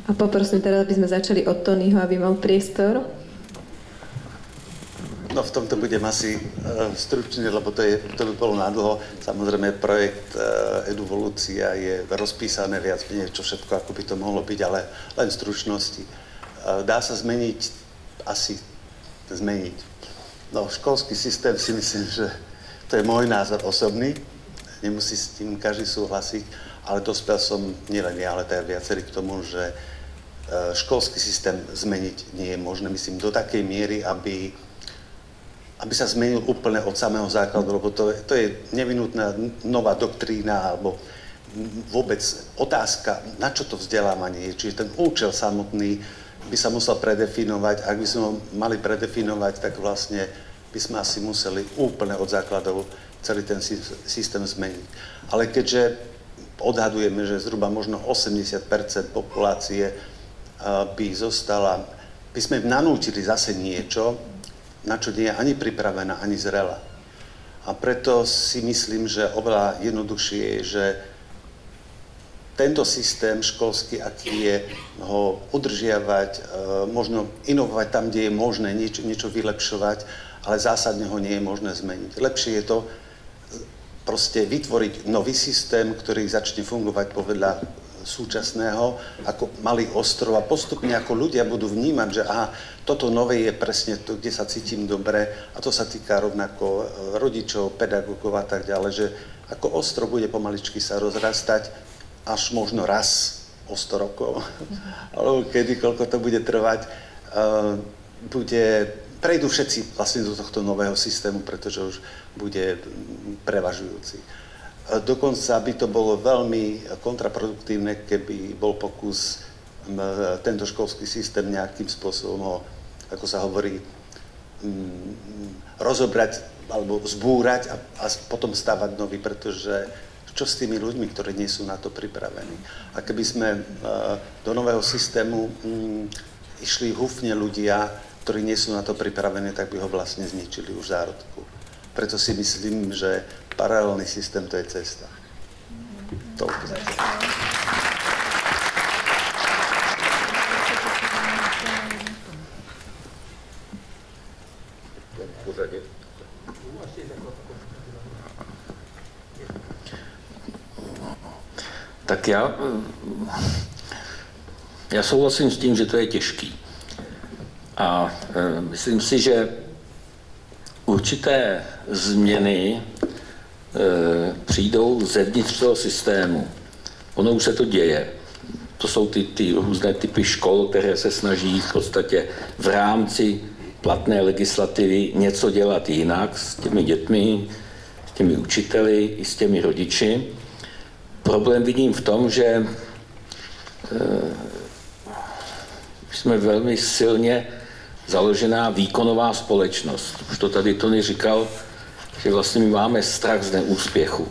A poprosím teda, aby sme začali od Tonyho, aby mal priestor. No v tomto budem asi stručný, lebo to by bolo nadlho. Samozrejme projekt Eduvolúcia je rozpísané viac menej, čo všetko, ako by to mohlo byť, ale len v stručnosti. Dá sa zmeniť, asi zmeniť. No školský systém si myslím, že to je môj názor osobný. Nemusí s tým každý súhlasiť, ale dospel som, nielen ja, ale aj viacerí k tomu, že školský systém zmeniť nie je možné, myslím, do takej miery, aby sa zmenil úplne od samého základu, lebo to je nevinutná nová doktrína, alebo vôbec otázka, na čo to vzdelávanie je, čiže ten účel samotný by sa musel predefinovať. Ak by sme ho mali predefinovať, tak vlastne by sme asi museli úplne od základov celý ten systém zmeniť. Ale keďže odhadujeme, že zhruba možno 80% populácie by zostala, by sme nanútili zase niečo, na čo nie je ani pripravená, ani zrela. A preto si myslím, že oveľa jednoduchšie je, že tento systém školský, aký je, ho udržiavať, možno inovovať tam, kde je možné, niečo vylepšovať, ale zásadne ho nie je možné zmeniť. Lepšie je to proste vytvoriť nový systém, ktorý začne fungovať povedľa súčasného, ako malý ostrov a postupne ako ľudia budú vnímať, že aha, toto nové je presne to, kde sa cítim dobre a to sa týka rovnako rodičov, pedagógov a tak ďalej, že ako ostrov bude pomaličky sa rozrastať až možno raz o 100 rokov, alebo kedy, koľko to bude trvať, prejdú všetci vlastne do tohto nového systému, pretože už bude prevažujúci. Dokonca by to bolo veľmi kontraproduktívne, keby bol pokus tento školský systém nejakým spôsobom ho, ako sa hovorí, rozobrať alebo zbúrať a potom stavať nový, pretože čo s tými ľuďmi, ktorí nie sú na to pripravení. A keby sme do nového systému išli húfne ľudia, ktorí nie sú na to pripravení, tak by ho vlastne zničili už v zárodku. Preto si myslím, že paralelný systém to je cesta. Toľko zatiaľ. Tak já souhlasím s tím, že to je těžký. A myslím si, že určité změny přijdou zevnitř toho systému. Ono už se to děje. To jsou ty různé typy škol, které se snaží v podstatě v rámci platné legislativy něco dělat jinak s těmi dětmi, s těmi učiteli i s těmi rodiči. Problém vidím v tom, že jsme velmi silně založená výkonová společnost. Už to tady Tony říkal, že vlastně my máme strach z neúspěchu.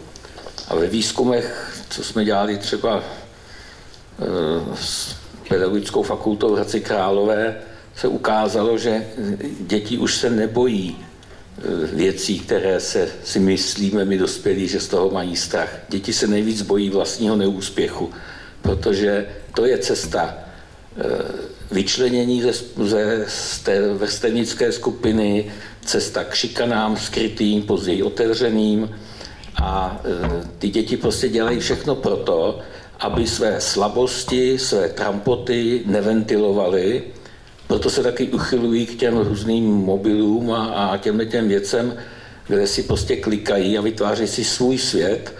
A ve výzkumech co jsme dělali třeba s pedagogickou fakultou v Hradci Králové, se ukázalo, že děti už se nebojí věcí, které si myslíme my dospělí, že z toho mají strach. Děti se nejvíc bojí vlastního neúspěchu, protože to je cesta vyčlenění z té vrstevnické skupiny, cesta k šikanám skrytým, později otevřeným, a ty děti prostě dělají všechno proto, aby své slabosti, své trampoty neventilovaly. Proto se taky uchylují k těm různým mobilům a těm věcem, kde si prostě klikají a vytváří si svůj svět,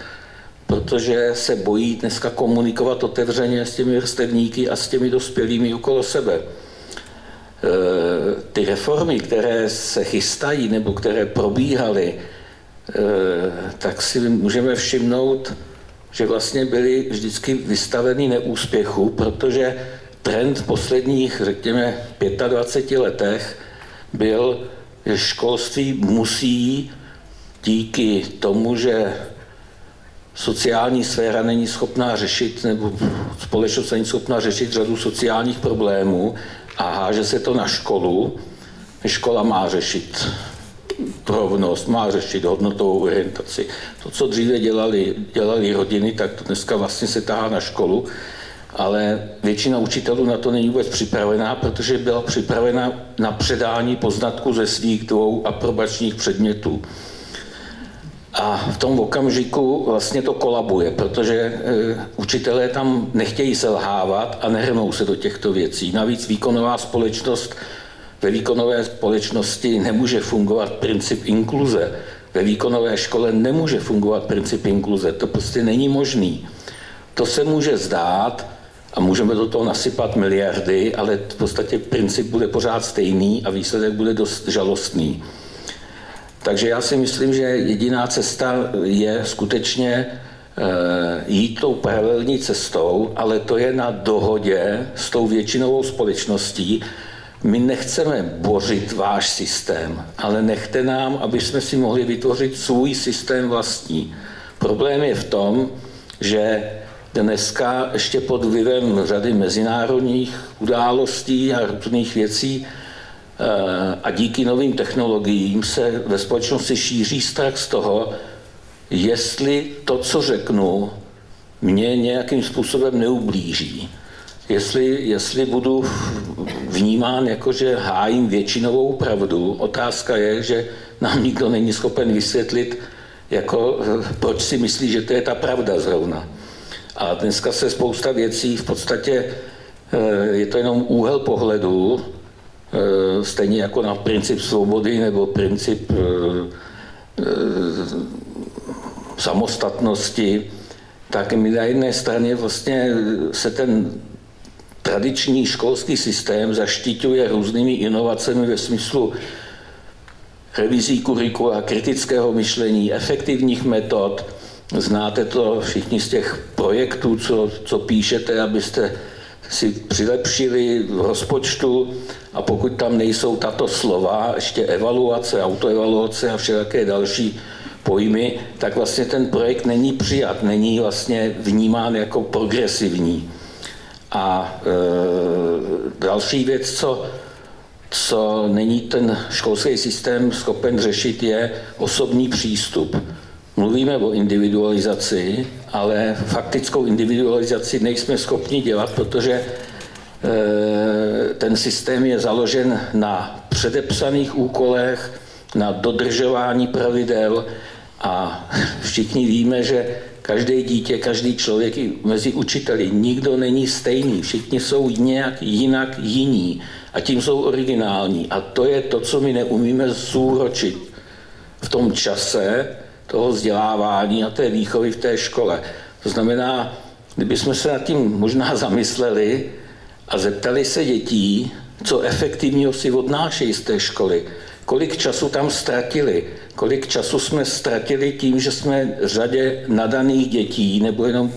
protože se bojí dneska komunikovat otevřeně s těmi vrstevníky a s těmi dospělými okolo sebe. Ty reformy, které se chystají nebo které probíhaly, tak si můžeme všimnout, že vlastně byly vždycky vystaveny neúspěchu, protože trend v posledních, řekněme, 25 letech byl, že školství musí díky tomu, že sociální sféra není schopná řešit, nebo společnost není schopná řešit řadu sociálních problémů a háže se to na školu. Škola má řešit rovnost, má řešit hodnotovou orientaci. To, co dříve dělali rodiny, tak to dneska vlastně se tahá na školu, ale většina učitelů na to není vůbec připravená, protože byla připravena na předání poznatků ze svých 2 aprobačních předmětů. A v tom okamžiku vlastně to kolabuje, protože učitelé tam nechtějí selhávat a nehrnou se do těchto věcí. Navíc ve výkonové společnosti nemůže fungovat princip inkluze. Ve výkonové škole nemůže fungovat princip inkluze. To prostě není možný. To se může zdát a můžeme do toho nasypat miliardy, ale v podstatě princip bude pořád stejný a výsledek bude dost žalostný. Takže já si myslím, že jediná cesta je skutečně jít tou paralelní cestou, ale to je na dohodě s tou většinovou společností. My nechceme bořit váš systém, ale nechte nám, aby jsme si mohli vytvořit svůj systém vlastní. Problém je v tom, že dneska ještě pod vlivem řady mezinárodních událostí a různých věcí a díky novým technologiím se ve společnosti šíří strach z toho, jestli to, co řeknu, mě nějakým způsobem neublíží. Jestli budu vnímán jako, že hájím většinovou pravdu, otázka je, že nám nikdo není schopen vysvětlit, jako, proč si myslí, že to je ta pravda zrovna. A dneska se spousta věcí, v podstatě je to jenom úhel pohledu, stejně jako na princip svobody nebo princip samostatnosti, tak my na jedné straně vlastně se ten tradiční školský systém zaštiťuje různými inovacemi ve smyslu revizí kurikula, kritického myšlení, efektivních metod. Znáte to všichni z těch projektů, co píšete, abyste si přilepšili v rozpočtu, a pokud tam nejsou tato slova, ještě evaluace, autoevaluace a všelijaké další pojmy, tak vlastně ten projekt není přijat, není vlastně vnímán jako progresivní. A další věc, co není ten školský systém schopen řešit, je osobní přístup. Mluvíme o individualizaci, ale faktickou individualizaci nejsme schopni dělat, protože ten systém je založen na předepsaných úkolech, na dodržování pravidel a všichni víme, že každé dítě, každý člověk i mezi učiteli, nikdo není stejný, všichni jsou nějak jinak jiní a tím jsou originální. A to je to, co my neumíme zúročit v tom čase toho vzdělávání a té výchovy v té škole. To znamená, kdybychom se nad tím možná zamysleli a zeptali se dětí, co efektivního si odnášejí z té školy, kolik času tam ztratili, kolik času jsme ztratili tím, že jsme řadě nadaných dětí nebo jenom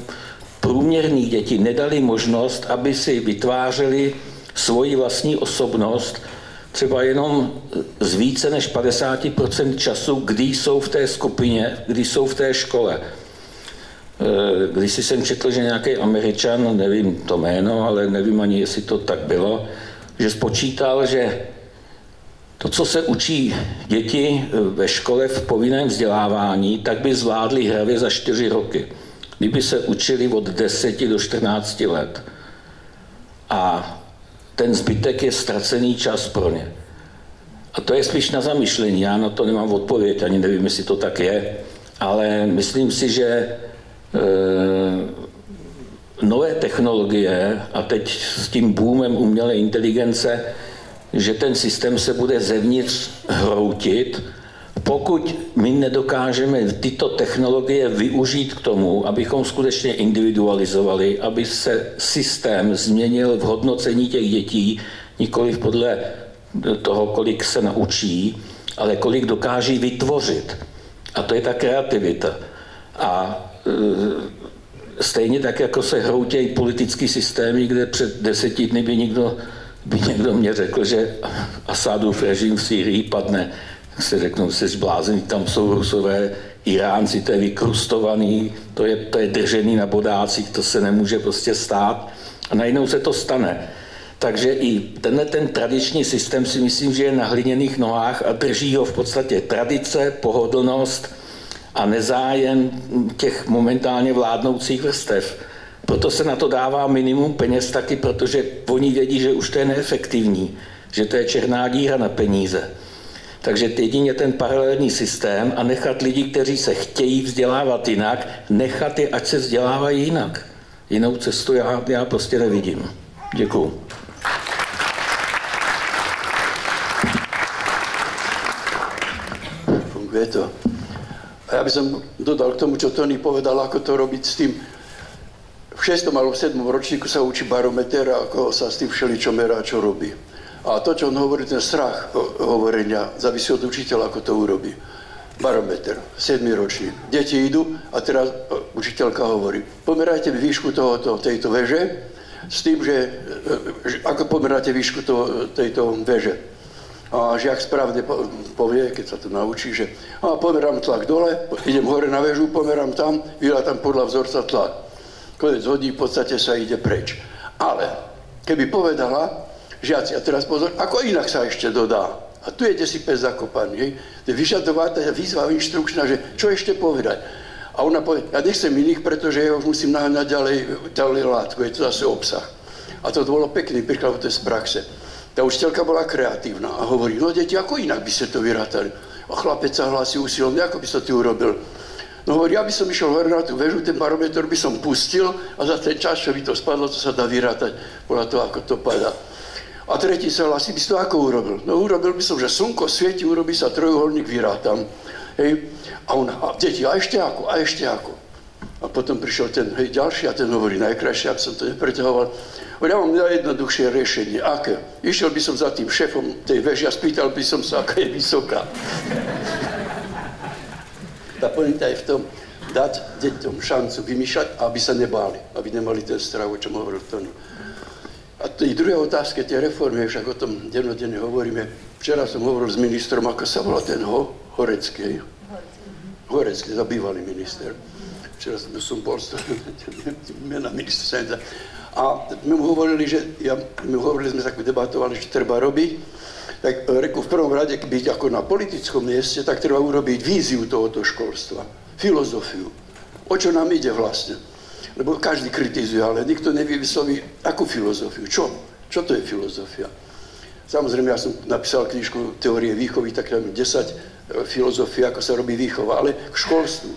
průměrných dětí nedali možnost, aby si vytvářeli svoji vlastní osobnost, třeba jenom z více než 50% času, kdy jsou v té skupině, kdy jsou v té škole. když jsem četl, že nějaký Američan, nevím to jméno, ale nevím ani, jestli to tak bylo, že spočítal, že to, co se učí děti ve škole v povinném vzdělávání, tak by zvládli hravě za 4 roky, kdyby se učili od 10 do 14 let. A ten zbytek je ztracený čas pro ně. A to je spíš na zamyšlení, já na to nemám odpověď, ani nevím, jestli to tak je, ale myslím si, že nové technologie a teď s tím boomem umělé inteligence, že ten systém se bude zevnitř hroutit, pokud my nedokážeme tyto technologie využít k tomu, abychom skutečně individualizovali, aby se systém změnil v hodnocení těch dětí, nikoliv podle toho, kolik se naučí, ale kolik dokáží vytvořit. A to je ta kreativita. A stejně tak, jako se hroutějí politický systémy, kde před 10 dny by někdo mě řekl, že Asadův režim v Sýrii padne, tak si řeknou, že jsi blázen, tam jsou Rusové, Iránci, to je vykrustovaný, to je držený na bodácích, to se nemůže prostě stát. A najednou se to stane. Takže i ten tradiční systém si myslím, že je na hliněných nohách a drží ho v podstatě tradice, pohodlnost a nezájem těch momentálně vládnoucích vrstev. Proto se na to dává minimum peněz taky, protože oni vědí, že už to je neefektivní, že to je černá díra na peníze. Takže jedině ten paralelní systém a nechat lidi, kteří se chtějí vzdělávat jinak, nechat je, ať se vzdělávají jinak. Jinou cestu já prostě nevidím. Děkuju. Funguje to. A ja by som dodal k tomu, čo Tony povedal, ako to robiť s tým. V 6. alebo 7. ročníku sa učí barometer, ako sa s tým všeličo merá, čo robí. A to, čo on hovorí, ten strach hovorenia, závisí od učiteľa, ako to urobí. Barometer, 7. ročník. Deti idú a teraz učiteľka hovorí, pomerajte výšku tejto veže s tým, že ako pomeráte výšku tejto veže. A žiak správne povie, keď sa to naučí, že pomerám tlak dole, idem hore na väžu, pomerám tam, vyrátam podľa vzorca tlak. Konec hodí, v podstate sa ide preč. Ale keby povedala, žiaci, a teraz pozor, ako inak sa ešte dodá. A tu je si pes zakopaný, hej. To je vyžadová výzva inštrukčná, že čo ešte povedať. A ona povie, ja nechcem iných, pretože ja už musím naháňať ďalej látku, je to zase obsah. A to bolo pekný príklad, to je z praxe. Tá učiteľka bola kreatívna a hovorí, no deti, ako inak by ste to vyrátali? A chlapec sa hlási usilom, ako by sa to urobil? No hovorí, ja by som išiel hore na tú väžu, ten barometer by som pustil a za ten čas, čo by to spadlo, to sa dá vyrátať podľa toho, ako to padá. A tretí sa hlási, by si to ako urobil? No urobil by som, že slnko svieti, urobí sa trojuholník, vyrátam. Hej? A ona, a deti, a ešte ako? A potom prišiel ten ďalší a ten hovorí, najkrajšie, aby som to nepreťahoval. Ja mám najjednoduchšie riešenie. Aké? Išiel by som za tým šéfom tej veže a spýtal by som sa, aká je vysoká. Tá pointa je v tom, dať deťom šancu vymýšľať, aby sa nebáli, aby nemali ten strach, o čom hovoril Tony. A tej druhé otázke, tie reformy, však o tom dennodenne hovoríme. Včera som hovoril s ministrom, ako sa volá ten Horecký. Horecký, za bývalý minister. Včera som bol mena ministra. A my mu hovorili, sme tak debatovali, že treba robiť. Tak reku, v prvom rade byť ako na politickom mieste, tak treba urobiť víziu tohoto školstva, filozofiu. O čo nám ide vlastne? Lebo každý kritizuje, ale nikto nevysloví, akú filozofiu. Čo to je filozofia? Samozrejme, ja som napísal knižku Teórie výchovy, tak tam 10 filozofií, ako sa robí výchova, ale k školstvu.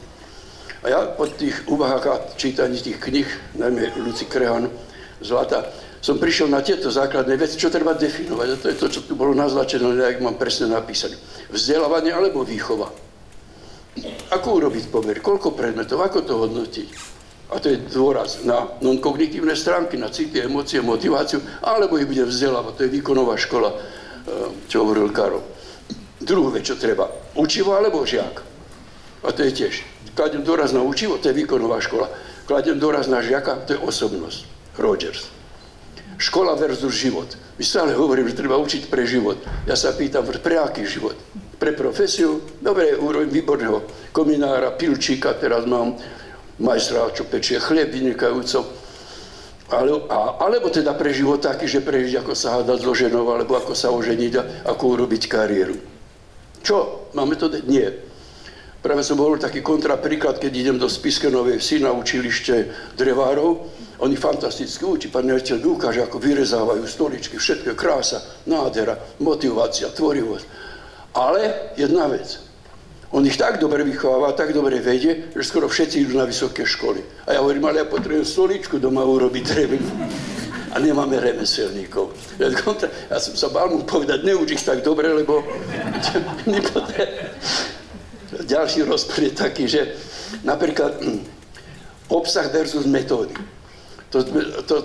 A ja po tých úvahách a čítaní tých knih, najmä Luci Krehan, Zlata, som prišiel na tieto základné veci, čo treba definovať. A to je to, čo tu bolo naznačené, jak mám presne napísané. Vzdelávanie alebo výchova. Ako urobiť pomer? Koľko predmetov? Ako to hodnotiť? A to je dôraz na non-kognitívne stránky, na city, emócie, motiváciu, alebo ich bude vzdelávať. To je výkonová škola, čo hovoril Karol. Druhú vec, čo treba. Učivo alebo žiak? A to je tiež. Kladiem dôraz na učivo, to je výkonová škola. Kladiem dôraz na žiaka, to je osobnosť. Rogers. Škola versus život. My stále hovorím, že treba učiť pre život. Ja sa pýtam, pre aký život? Pre profesiu? Dobre, úroveň výborného kominára, pilčíka, teraz mám majstra, čo pečie chlieb vynikajúco. Alebo teda pre život taký, že prežiť, ako sa hádať so ženou, alebo ako sa oženiť a ako urobiť kariéru. Čo? Máme to? Nie. Práve som hovoril taký kontrapríklad, keď idem do Spišskej Novej Vsi na učilište drevárov. Oni fantasticky učí, pán riaditeľ mi ukáže, ako vyrezávajú stoličky, všetko je krása, nádhera, motivácia, tvorivosť. Ale jedna vec. On ich tak dobre vychováva, tak dobre vedie, že skoro všetci idú na vysoké školy. A ja hovorím, ale ja potrebujem stoličku doma urobiť drevenú. A nemáme remeselníkov. Ja som sa bál mu povedať, neuč ich tak dobre, lebo ďalší rozpor je taký, že napríklad obsah versus metódy. To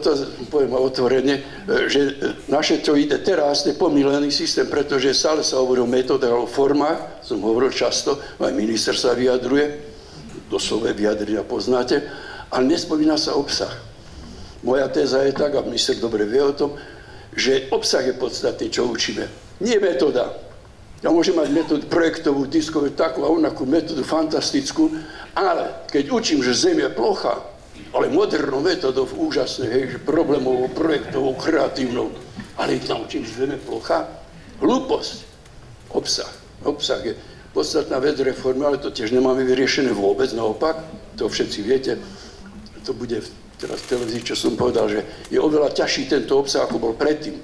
poviem otvorene, že naše, čo ide teraz, je pomílený systém, pretože stále sa hovorí o metódach, o formách, som hovoril často, aj minister sa vyjadruje, doslova vyjadrenia poznáte, ale nespomína sa obsah. Moja téza je tak, a minister dobre vie o tom, že obsah je podstatný, čo učíme. Nie metóda. Ja môžem mať metódu projektovú, diskovú, takú a onakú metódu fantastickú, ale keď učím, že Zem je plocha, ale modernou metodou úžasnej, hej, že problémovou, projektovou, kreatívnou, ale ich naučím, že Zem je plocha. Hlúposť. Obsah. Obsah je podstatná vec reformy, ale to tiež nemáme vyriešené vôbec, naopak. To všetci viete. To bude teraz v televízii, čo som povedal, že je oveľa ťažší tento obsah, ako bol predtým.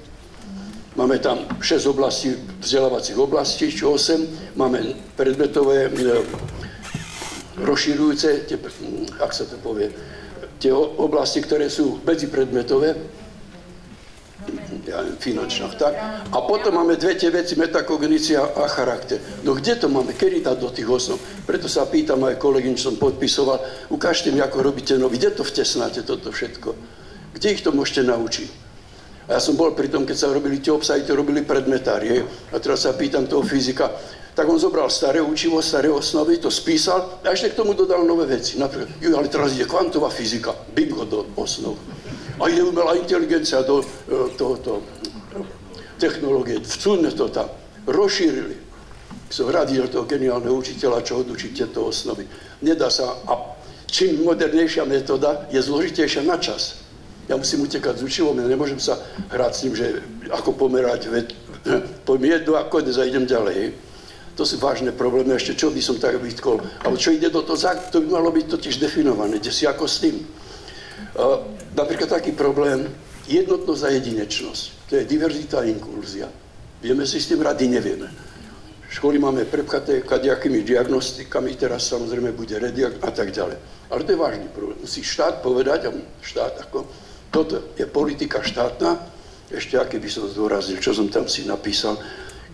Máme tam 6 oblastí, vzdelávacích oblastí, či 8. Máme predmetové, rozširujúce, ak sa to povie, tie oblasti, ktoré sú medzipredmetové, finančná, tak. A potom máme dve tie veci, metakognícia a charakter. No kde to máme? Kedy dať do tých osnov? Preto sa pýtam aj kolegyň, čo som podpisoval, ukážte mi, ako robíte nový, kde to vtesnáte, toto všetko? Kde ich to môžete naučiť? A ja som bol pri tom, keď sa robili tie obsahy, to robili predmetári. A teraz sa pýtam toho fyzika, tak on zobral staré učivo, staré osnovy, to spísal a ešte k tomu dodal nové veci. Napríklad, ale teraz ide kvantová fyzika, bingo do osnov. A ide umelá inteligencia do technológie. Vcúdne to tam. Rozšírili. Som radil toho geniálneho učiteľa, čo odučiť tieto osnovy. Nedá sa. A čím modernejšia metóda, je zložitejšia na čas. Ja musím utekať z učivom, ja nemôžem sa hrať s tým, že ako pomerať, poviem jedno a konec a idem ďalej. To sú vážne problémy, ešte čo by som tak vytkol. Ale čo ide do toho, to by malo byť totiž definované, kde si ako s tým. Napríklad taký problém, jednotnosť a jedinečnosť. To je diverzita a inklúzia. Vieme si s tým rady, nevieme. Školy máme prepchaté kadejakými diagnostikami, teraz samozrejme bude rediak a tak ďalej. Ale to je vážny problém. Musí štát povedať, toto je politika štátna, ešte aký by som zdôraznil, čo som tam si napísal,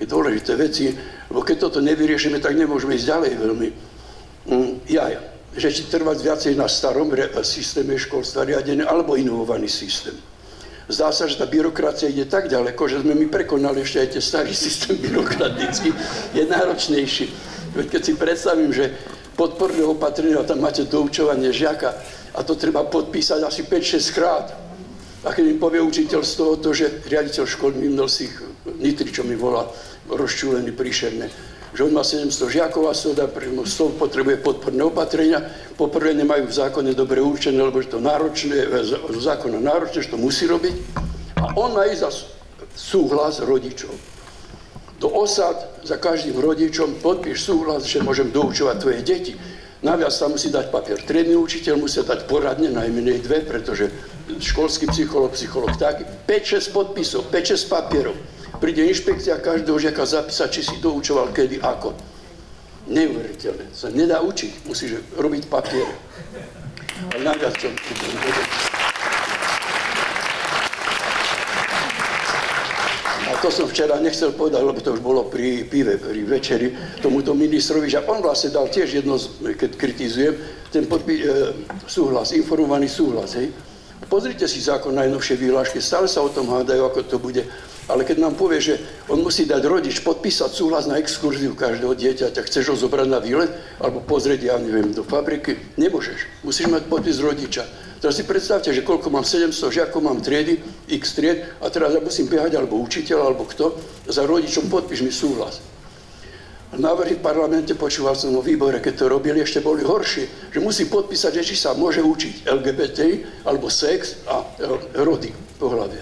je dôležité veci, lebo keď toto nevyriešime, tak nemôžeme ísť ďalej veľmi. Že či trvať viacej na starom systéme školstva riadené, alebo inovovaný systém. Zdá sa, že tá byrokracia ide tak ďaleko, že sme my prekonali ešte aj ten starý systém byrokratický, je náročnejší. Veď keď si predstavím, že podporné opatrenia, tam máte doučovanie žiaka a to treba podpísať asi 5-6 krát. A keď mi povie učiteľ z toho, že riaditeľ školy Mimnel si Nitri, čo mi volá, rozčúlený, príšerné, že on má 700 žiakov a z toho potrebuje podporné opatrenia. Poprvé nemajú v zákone dobre určené, lebo je to náročné, v zákone náročné, že to musí robiť. A on má ísť za súhlas rodičov. Do osad za každým rodičom podpíš súhlas, že môžem doučovať tvoje deti. Naviac tam musí dať papier. Triedny učiteľ musí dať poradne, najmenej 2, pretože školský psychológ taký. 5-6 podpisov, 5-6 papierov. Príde inšpekcia každého žiaka zapísať, či si doučoval kedy, ako. Neuveriteľné. Sa nedá učiť. Musíš robiť papiere. Ale naviac čo... A to som včera nechcel povedať, lebo to už bolo pri pive, pri večeri, tomuto ministrovi, že on vlastne dal tiež jedno, keď kritizujem, ten súhlas, informovaný súhlas, hej. Pozrite si zákon najnovšie výhlášky, stále sa o tom hádajú, ako to bude. Ale keď nám povie, že on musí dať rodič podpísať súhlas na exkurziu každého dieťaťa, chceš ho zobrať na výlet, alebo pozrieť, ja neviem, do fabriky, nemôžeš. Musíš mať podpis rodiča. Teraz si predstavte, že koľko mám 700 žiakov, mám triedy, x tried, a teraz ja musím behať, alebo učiteľ, alebo kto, za rodičom podpíš mi súhlas. návrhy v parlamente, počúval som o výbore, keď to robili, ešte boli horšie, že musí podpísať, že či sa môže učiť LGBT, alebo sex a rody pohlavie.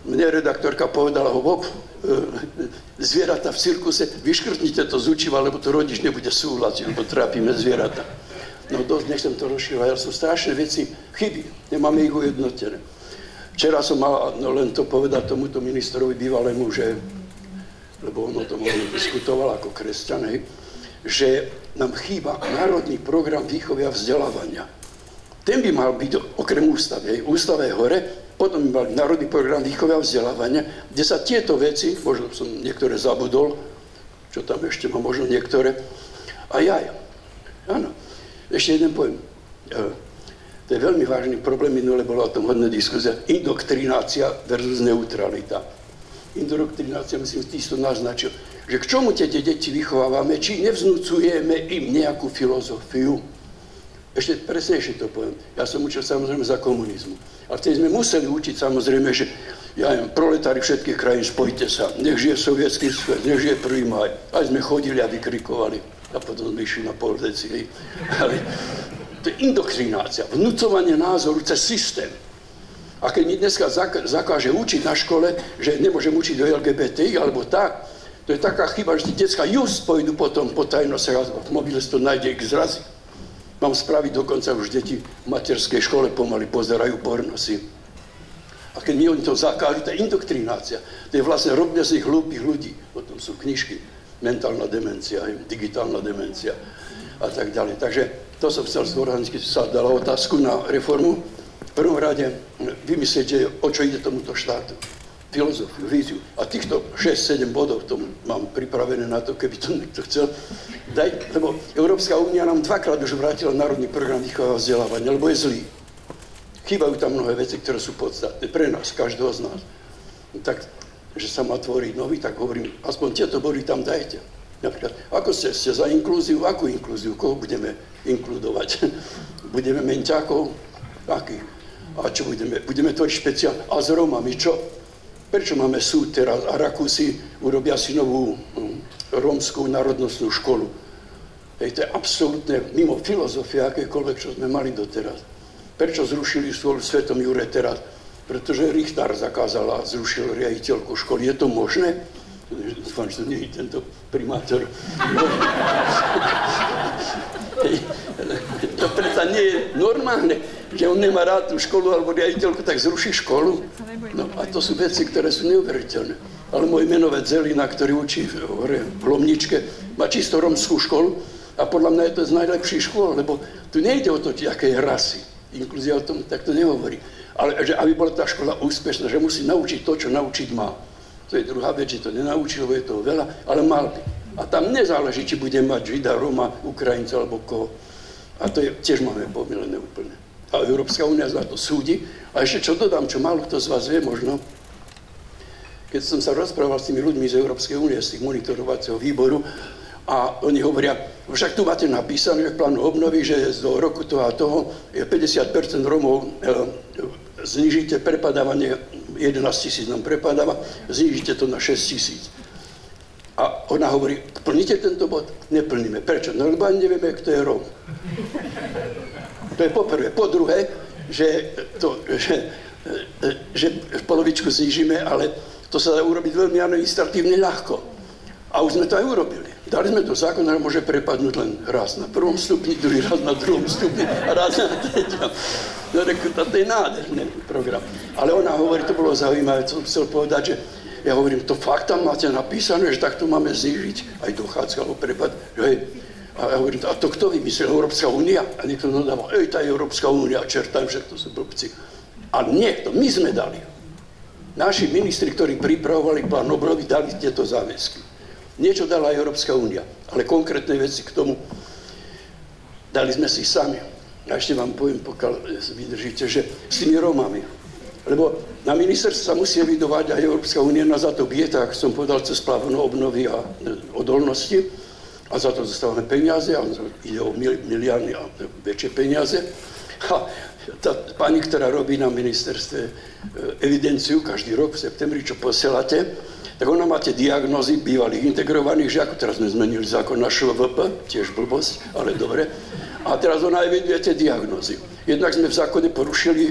Mne redaktorka povedala, zvieratá v cirkuse, vyškrtnite to z učiva, lebo to rodič nebude súhlasiť, lebo trápime zvieratá. No dosť, nechcem to rozširovať, ale sú strašné veci, chyby, nemáme ich ujednotené. Včera som mal len to povedať tomuto ministrovi bývalému, že, lebo on o tom diskutoval ako kresťan, že nám chýba národný program výchovy a vzdelávania. Ten by mal byť okrem ústavy. Ústava je hore, potom by mal národný program výchovy a vzdelávania, kde sa tieto veci, možno som niektoré zabudol, čo tam ešte má, možno niektoré, áno. Ešte jeden pojem. To je veľmi vážny problém, minule bola o tom hodná diskusia. Indoktrinácia versus neutralita. Indoktrinácia, myslím, ty si to naznačil, že k čomu tie deti vychovávame, či nevznúcujeme im nejakú filozofiu. Ešte presnejšie to poviem. Ja som učil samozrejme za komunizmu. A vtedy sme museli učiť samozrejme, že proletári všetkých krajín, spojte sa, nech žije sovietský svet, nech žije 1. máj. Aj sme chodili a vykrikovali. A potom sme išli na pol deci. Ale to je indoktrinácia, vnúcovanie názoru cez systém. A keď mi dneska zakáže učiť na škole, že nemôžem učiť o LGBTI alebo tak, to je taká chyba, že tí decka just pôjdu potom po tajnostiach a v mobile si to nájde ich zrazy. Mám spraviť dokonca už deti v materskej škole pomaly pozerajú pornosy. A keď mi oni to zakážu, to je indoktrinácia. To je vlastne robne z nich hlúpych ľudí. Potom sú knižky. Mentálna demencia, digitálna demencia a tak ďalej. Takže to som chcel zdôrazniť, keď sa dala otázku na reformu. V prvom rade vymyslieť, o čo ide tomuto štátu. Filozofiu, víziu. A týchto 6-7 bodov to mám pripravené na to, keby to niekto chcel dať, lebo Európska únia nám dvakrát už vrátila národný program výchovy a vzdelávania, lebo je zlý. Chýbajú tam mnohé veci, ktoré sú podstatné pre nás, každého z nás. Tak že sa má tvoriť nový, tak hovorím, aspoň tieto body tam dajte. Napríklad, ako ste za inklúziu, akú inklúziu, koho budeme inkludovať? Budeme menťákov? Akých? A čo budeme? Budeme tvoriť špeciálne. A s Rómami čo? Prečo máme súd teraz? A Rakúsi urobia si novú rómskú národnostnú školu. To je absolútne mimo filozofie, akékoľvek, čo sme mali doteraz. Prečo zrušili školu Svetom Jure teraz? Pretože Richtár zakázal a zrušil riaditeľku školy. Je to možné? Dúfam, že to nie je tento primátor. To predsa nie je normálne, že on nemá rád tú školu alebo riaditeľku, tak zruší školu. No a to sú veci, ktoré sú neuveriteľné. Ale môj menovec Zelina, ktorý učí v Lomničke, má čisto romskú školu a podľa mňa je to z najlepších škôl, lebo tu nejde o to, aké je rasy. Inklúzia o tom takto nehovorí. Ale že aby bola tá škola úspešná, že musí naučiť to, čo naučiť má. To je druhá vec, že to nenaučí, lebo je toho veľa, ale mal by. A tam nezáleží, či bude mať Žida, Roma, Ukrajinca alebo koho. A to je, tiež máme pomilené úplne. A Európska únia za to súdi. A ešte čo dodám, čo málo kto z vás vie možno, keď som sa rozprával s tými ľuďmi z Európskej únie, z tých monitorovacieho výboru, a oni hovoria, však tu máte napísané, že v plánu obnovy, že do roku toho a toho je 50% Romov znižíte prepadávanie, 11 000 nám prepadáva, znižíte to na 6 000. A ona hovorí, plníte tento bod? Neplníme. Prečo? No lebo ani nevieme, kto je Róm. To je poprvé. Po druhé, že polovičku znižíme, ale to sa dá urobiť veľmi administratívne ľahko. A už sme to aj urobili. Dali sme to zákon, že môže prepadnúť len raz na 1. stupni, druhý raz na 2. stupni a raz na 3. No to je nádherný program. Ale ona hovorí, to bolo zaujímavé, co som chcel povedať, že ja hovorím, to fakt tam máte napísané, že takto máme znížiť aj dochádzka alebo prepad. A ja hovorím, a to kto vymyslel? Európska únia? A niekto nadával, tá je Európska únia, čertajem, že to sú blbci. A nie, to my sme dali. Naši ministri, ktorí pripravovali plán obnovy, dali tieto záväzky. Niečo dala aj Európska únia, ale konkrétne veci k tomu dali sme si sami. A ešte vám poviem, pokiaľ vydržíte, že s tými Rómami. Lebo na ministerstve sa musí evidovať aj Európska únia, na za to bije, tak som povedal, cez plán obnovy a odolnosti. A za to dostávame peniaze, a ide o miliardy a väčšie peniaze. A tá pani, ktorá robí na ministerstve evidenciu každý rok v septembri, čo posielate, tak ona má tie diagnózy bývalých integrovaných žiakov, teraz sme zmenili zákon na ŠVP, tiež blbosť, ale dobre. A teraz ona eviduje tie diagnózy. Jednak sme v zákone porušili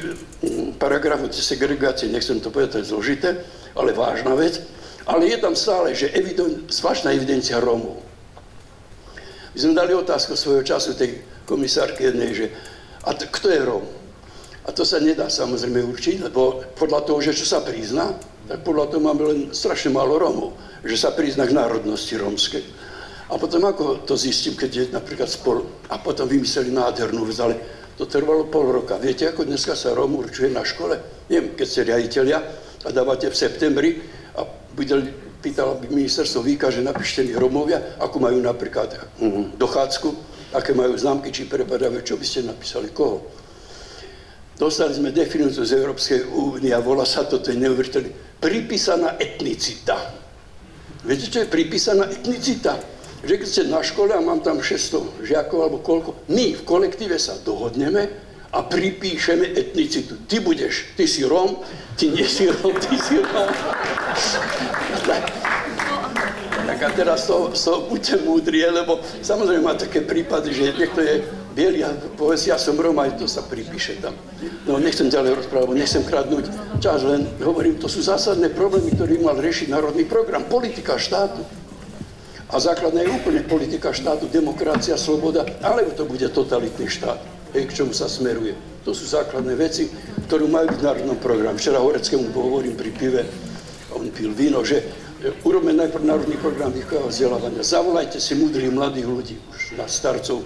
paragraf o segregácii, nechcem to povedať, to je zložité, ale vážna vec. Ale je tam stále, že zvláštna evidencia Rómov. My sme dali otázku svojho času tej komisárke jednej, že kto je Róm? A to sa nedá samozrejme určiť, lebo podľa toho, že čo sa prizná, tak podľa toho máme len strašne málo Rómov, že sa prizná k národnosti rómskej. A potom ako to zistím, keď je napríklad spolu. A potom vymysleli nádhernú vec, ale to trvalo pol roka. Viete, ako dneska sa Róm určuje na škole? Neviem, keď ste riaditeľia a dávate v septembri a pýtala by ministerstvo výka, že napíšte mi Rómovia, ako majú napríklad dochádzku, aké majú známky, či prepadajú, čo by ste napísali, koho. Dostali sme definíciu z Európskej únie a volá sa to, je neuveriteľné, pripísaná etnicita. Viete, čo je pripísaná etnicita? Že keď ste na škole a mám tam 600 žiakov alebo koľko, my v kolektíve sa dohodneme a pripíšeme etnicitu. Ty si Róm, ty nie si Róm, ty si Róm. Tak a teraz to buďte múdri, lebo samozrejme má také prípady, že niekto je bielý a povie si, ja som Róm, aj to sa pripíše tam. No nechcem ďalej rozprávať, nechcem kradnúť čas, len hovorím, to sú zásadné problémy, ktoré mal riešiť národný program, politika štátu. A základná je úplne politika štátu, demokracia, sloboda, alebo to bude totalitný štát, k čomu sa smeruje. To sú základné veci, ktoré majú byť v národnom programe. Včera Horeckému hovorím pri pive, on pil víno, že urobme najprv národný program výchovy a vzdelávania. Zavolajte si múdrych mladých ľudí, už na starcov,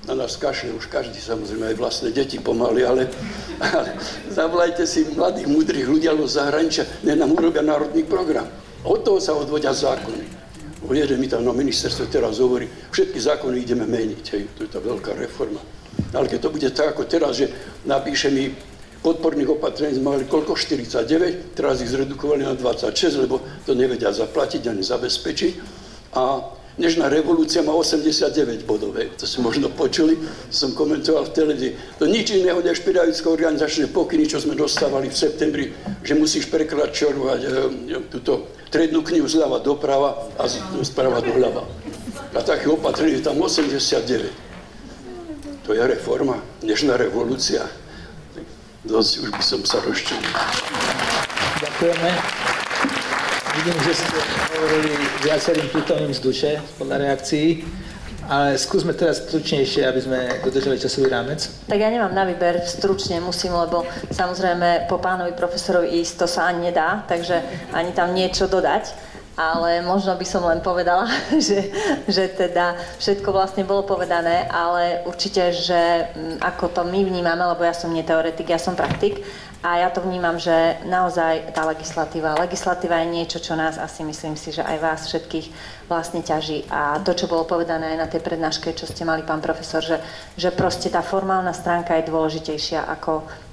na nás kašle, už každý, samozrejme aj vlastné deti pomaly, ale zavolajte si mladých, múdrych ľudí alebo zahraničia, ne nám urobia národný program. Od toho sa odvodia zákony. Jeden mi tam na ministerstve teraz hovorí, všetky zákony ideme meniť, hej, to je tá veľká reforma. Ale keď to bude tak ako teraz, že napíše mi podporných opatrení, sme mali koľko? 49, teraz ich zredukovali na 26, lebo to nevedia zaplatiť ani zabezpečiť. A Nežná revolúcia má 89 bodov, to si možno počuli, som komentoval v televízii. To nič iného než pedagogické organizačné pokyny, čo sme dostávali v septembri, že musíš prekračovať túto triednu knihu zľava doprava a sprava doľava. A takých opatrení je tam 89. To je reforma, Nežná revolúcia. Dosť už by som sa rozčul. Ďakujeme. Vidím, že ste hovorili viacerým prítomným z duše podľa reakcií, ale skúsme teraz stručnejšie, aby sme dodržali časový rámec. Tak ja nemám na výber, stručne musím, lebo samozrejme po pánovi profesorovi ísť to sa ani nedá, takže ani tam niečo dodať. Ale možno by som len povedala, že teda všetko vlastne bolo povedané, ale určite, že ako to my vnímame, lebo ja som nie teoretik, ja som praktik, a ja to vnímam, že naozaj tá legislatíva je niečo, čo nás asi myslím si, že aj vás všetkých vlastne ťaží. A to, čo bolo povedané aj na tej prednáške, čo ste mali, pán profesor, že proste tá formálna stránka je dôležitejšia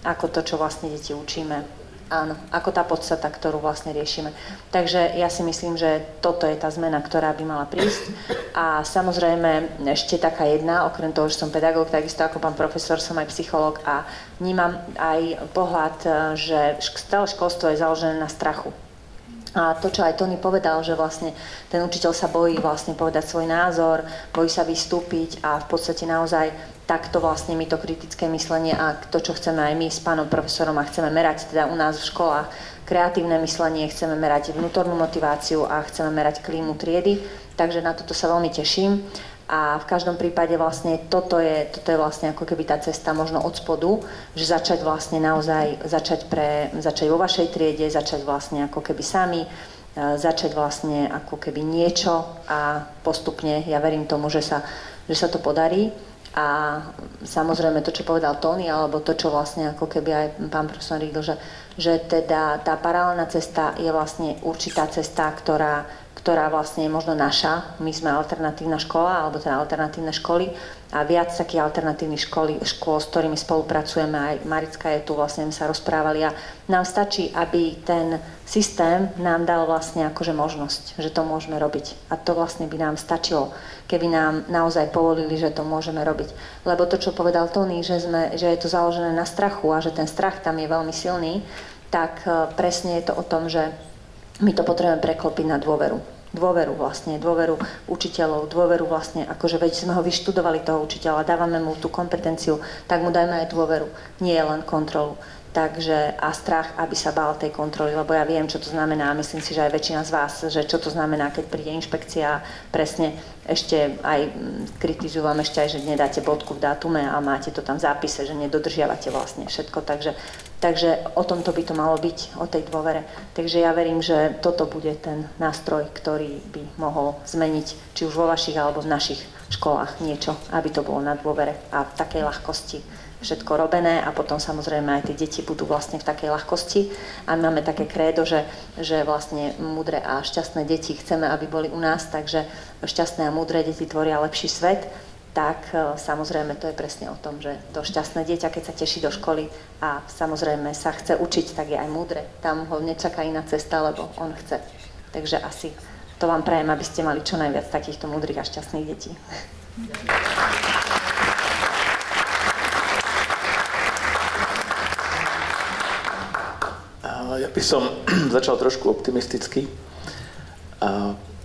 ako to, čo vlastne deti učíme. Áno, ako tá podstata, ktorú vlastne riešime. Takže ja si myslím, že toto je tá zmena, ktorá by mala prísť. A samozrejme ešte taká jedna, okrem toho, že som pedagóg, takisto ako pán profesor, som aj psychológ a vnímam aj pohľad, že celé školstvo je založené na strachu. A to, čo aj Tony povedal, že vlastne ten učiteľ sa bojí vlastne povedať svoj názor, bojí sa vystúpiť a v podstate naozaj takto vlastne my to kritické myslenie a to, čo chceme aj my s pánom profesorom a chceme merať teda u nás v školách, kreatívne myslenie, chceme merať vnútornú motiváciu a chceme merať klímu triedy, takže na toto sa veľmi teším. A v každom prípade vlastne toto je vlastne ako keby tá cesta možno od spodu, že začať vlastne naozaj, začať vo vašej triede, začať vlastne ako keby sami, začať vlastne ako keby niečo a postupne, ja verím tomu, že sa to podarí. A samozrejme to, čo povedal Tony, alebo to, čo vlastne ako keby aj pán profesor Riedl, že teda tá paralelná cesta je vlastne určitá cesta, ktorá vlastne je možno naša. My sme alternatívna škola, alebo teda alternatívne školy a viac takých alternatívnych škôl, s ktorými spolupracujeme, aj Marická je tu, vlastne sa rozprávali a nám stačí, aby ten systém nám dal vlastne akože možnosť, že to môžeme robiť. A to vlastne by nám stačilo, keby nám naozaj povolili, že to môžeme robiť. Lebo to, čo povedal Tony, že je to založené na strachu a že ten strach tam je veľmi silný, tak presne je to o tom, že my to potrebujeme preklopiť na dôveru. Dôveru učiteľov, dôveru vlastne, akože veď sme ho vyštudovali toho učiteľa, dávame mu tú kompetenciu, tak mu dajme aj dôveru, nie len kontrolu. Takže a strach, aby sa bál tej kontroly, lebo ja viem, čo to znamená, myslím si, že aj väčšina z vás, že čo to znamená, keď príde inšpekcia, presne ešte aj kritizujú vám ešte aj, že nedáte bodku v dátume a máte to tam v zápise, že nedodržiavate vlastne všetko, takže o tomto by to malo byť, o tej dôvere. Takže ja verím, že toto bude ten nástroj, ktorý by mohol zmeniť, či už vo vašich alebo v našich školách niečo, aby to bolo na dôvere a v takej ľahkosti všetko robené a potom samozrejme aj tie deti budú vlastne v takej ľahkosti a máme také krédo, že vlastne múdre a šťastné deti chceme, aby boli u nás, takže šťastné a múdre deti tvoria lepší svet, tak samozrejme to je presne o tom, že to šťastné dieťa, keď sa teší do školy a samozrejme sa chce učiť, tak je aj múdre. Tam ho nečaká iná cesta, lebo on chce. Takže asi to vám prajem, aby ste mali čo najviac takýchto múdrych a šťastných detí. Ja by som začal trošku optimisticky.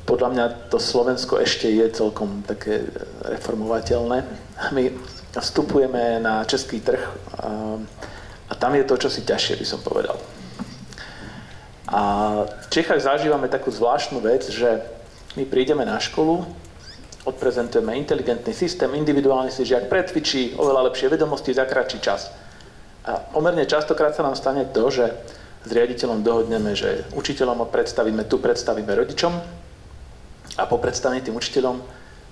Podľa mňa to Slovensko ešte je celkom také reformovateľné. My vstupujeme na český trh a tam je to čosi ťažšie, by som povedal. A v Čechách zažívame takú zvláštnu vec, že my prídeme na školu, odprezentujeme inteligentný systém, individuálny si žiak pretvičí, oveľa lepšie vedomosti za kratší čas. A pomerne častokrát sa nám stane to, že s riaditeľom dohodneme, že učiteľom predstavíme, tu predstavíme rodičom a po predstavení tým učiteľom,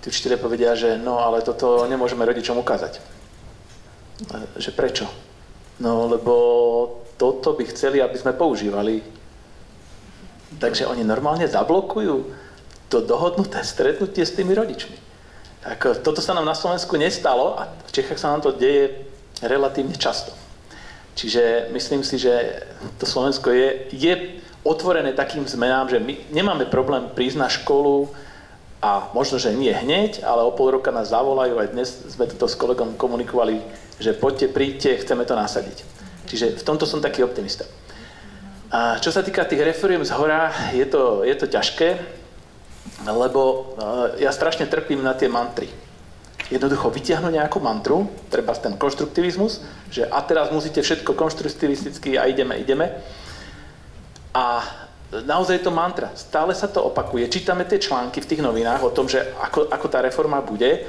tí učiteľe povedia, že no, ale toto nemôžeme rodičom ukázať. Že prečo? No, lebo toto by chceli, aby sme používali. Takže oni normálne zablokujú to dohodnuté stretnutie s tými rodičmi. Tak toto sa nám na Slovensku nestalo a v Čechách sa nám to deje relatívne často. Čiže myslím si, že to Slovensko je otvorené takým zmenám, že my nemáme problém prísť na školu a možno, že nie hneď, ale o pol roka nás zavolajú, aj dnes sme to s kolegom komunikovali, že poďte, príďte, chceme to nasadiť. Čiže v tomto som taký optimista. A čo sa týka tých reforiem zhora, je to ťažké, lebo ja strašne trpím na tie mantry. Jednoducho vyťahnuť nejakú mantru, treba ten konštruktivizmus, že a teraz musíte všetko konštruktivisticky a ideme. A naozaj je to mantra. Stále sa to opakuje. Čítame tie články v tých novinách o tom, že ako tá reforma bude.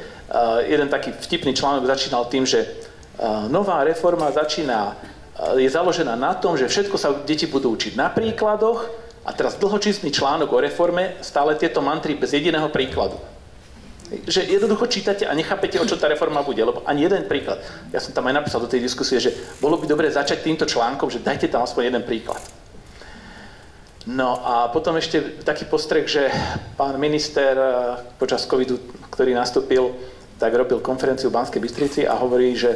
Jeden taký vtipný článok začínal tým, že nová reforma je založená na tom, že všetko sa deti budú učiť na príkladoch a teraz dlhočísny článok o reforme, stále tieto mantry bez jediného príkladu. Že jednoducho čítate a nechápete, o čo tá reforma bude, lebo ani jeden príklad. Ja som tam aj napísal do tej diskusie, že bolo by dobre začať týmto článkom, že dajte tam aspoň jeden príklad. No a potom ešte taký postreh, že pán minister počas covidu, ktorý nastúpil, tak robil konferenciu v Banskej Bystrici a hovorí, že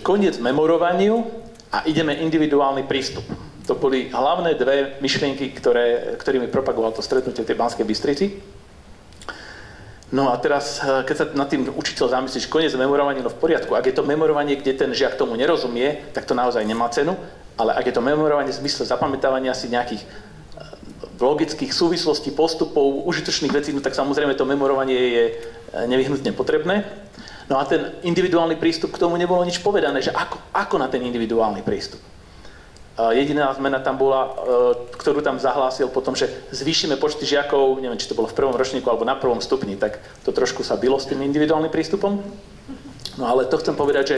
koniec memorovaniu a ideme individuálny prístup. To boli hlavné dve myšlienky, ktorými propagoval to stretnutie v tej Banskej Bystrici. No a teraz, keď sa nad tým učiteľ zamyslíš, koniec memorovania, no v poriadku. Ak je to memorovanie, kde ten žiak tomu nerozumie, tak to naozaj nemá cenu. Ale ak je to memorovanie v zmysle zapamätávania si nejakých logických súvislostí, postupov, užitočných vecí, no tak samozrejme to memorovanie je nevyhnutne potrebné. No a ten individuálny prístup, k tomu nebolo nič povedané, že ako na ten individuálny prístup. Jediná zmena tam bola, ktorú tam zahlásil potom, že zvýšime počty žiakov, neviem, či to bolo v prvom ročníku alebo na prvom stupni, tak to trošku sa bylo s tým individuálnym prístupom. No ale to chcem povedať, že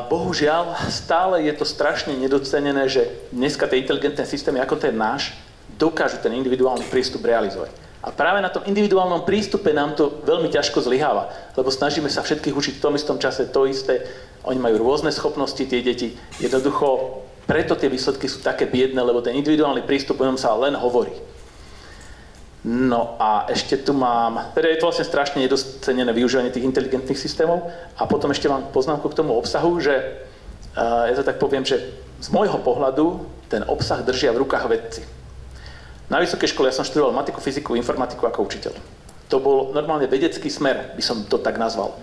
bohužiaľ stále je to strašne nedocenené, že dneska tie inteligentné systémy ako ten náš dokážu ten individuálny prístup realizovať. A práve na tom individuálnom prístupe nám to veľmi ťažko zlyháva, lebo snažíme sa všetkých učiť v tom istom čase to isté. Oni majú rôzne schopnosti, tie deti. Jednoducho, preto tie výsledky sú také biedne, lebo ten individuálny prístup o ňom sa len hovorí. No a ešte tu mám, teda je to vlastne strašne nedocenené využívanie tých inteligentných systémov a potom ešte mám poznámku k tomu obsahu, že ja to tak poviem, že z môjho pohľadu ten obsah držia v rukách vedci. Na vysokej škole ja som študoval matiku, fyziku, informatiku ako učiteľ. To bol normálne vedecký smer, by som to tak nazval.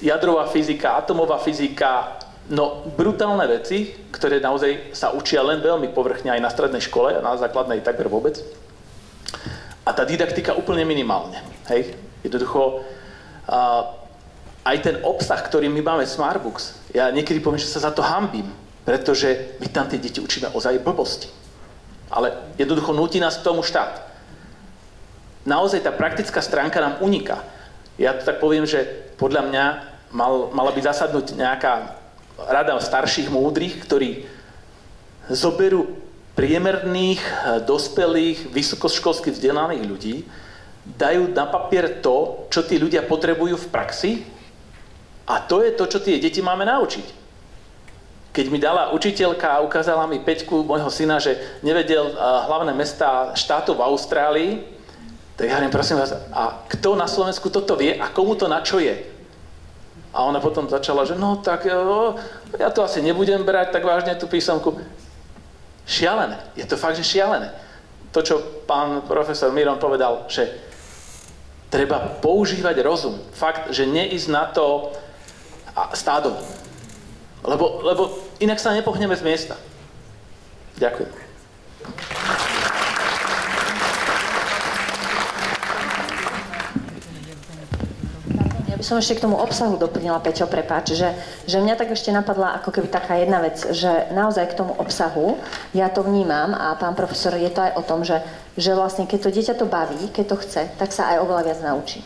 Jadrová fyzika, atomová fyzika, no brutálne veci, ktoré naozaj sa učia len veľmi povrchne aj na strednej škole a na základnej takmer vôbec. A tá didaktika úplne minimálne. Hej? Jednoducho, aj ten obsah, ktorý my máme v Smartbooks, ja niekedy poviem, že sa za to hanbím, pretože my tam tie deti učíme ozaj blbosti. Ale jednoducho núti nás k tomu štát. Naozaj tá praktická stránka nám uniká. Ja to tak poviem, že podľa mňa mala by zasadnúť nejaká rada starších múdrych, ktorí zoberú priemerných, dospelých, vysokoškolsky vzdelaných ľudí, dajú na papier to, čo tí ľudia potrebujú v praxi a to je to, čo tie deti máme naučiť. Keď mi dala učiteľka a ukázala mi Peťku môjho syna, že nevedel hlavné mestá štátov v Austrálii, tak ja hovorím, prosím vás, a kto na Slovensku toto vie a komu to na čo je? A ona potom začala, že no tak ja to asi nebudem brať tak vážne tú písomku. Šialené. Je to fakt, že šialené. To, čo pán profesor Miron povedal, že treba používať rozum. Fakt, že neísť na to stádom. Lebo inak sa nepohneme z miesta. Ďakujem. Ja by som ešte k tomu obsahu doplnila, Peťo, prepáč, že mňa tak ešte napadla ako keby taká jedna vec, že naozaj k tomu obsahu ja to vnímam a pán profesor, je to aj o tom, že vlastne keď to dieťa to baví, keď to chce, tak sa aj oveľa viac naučí.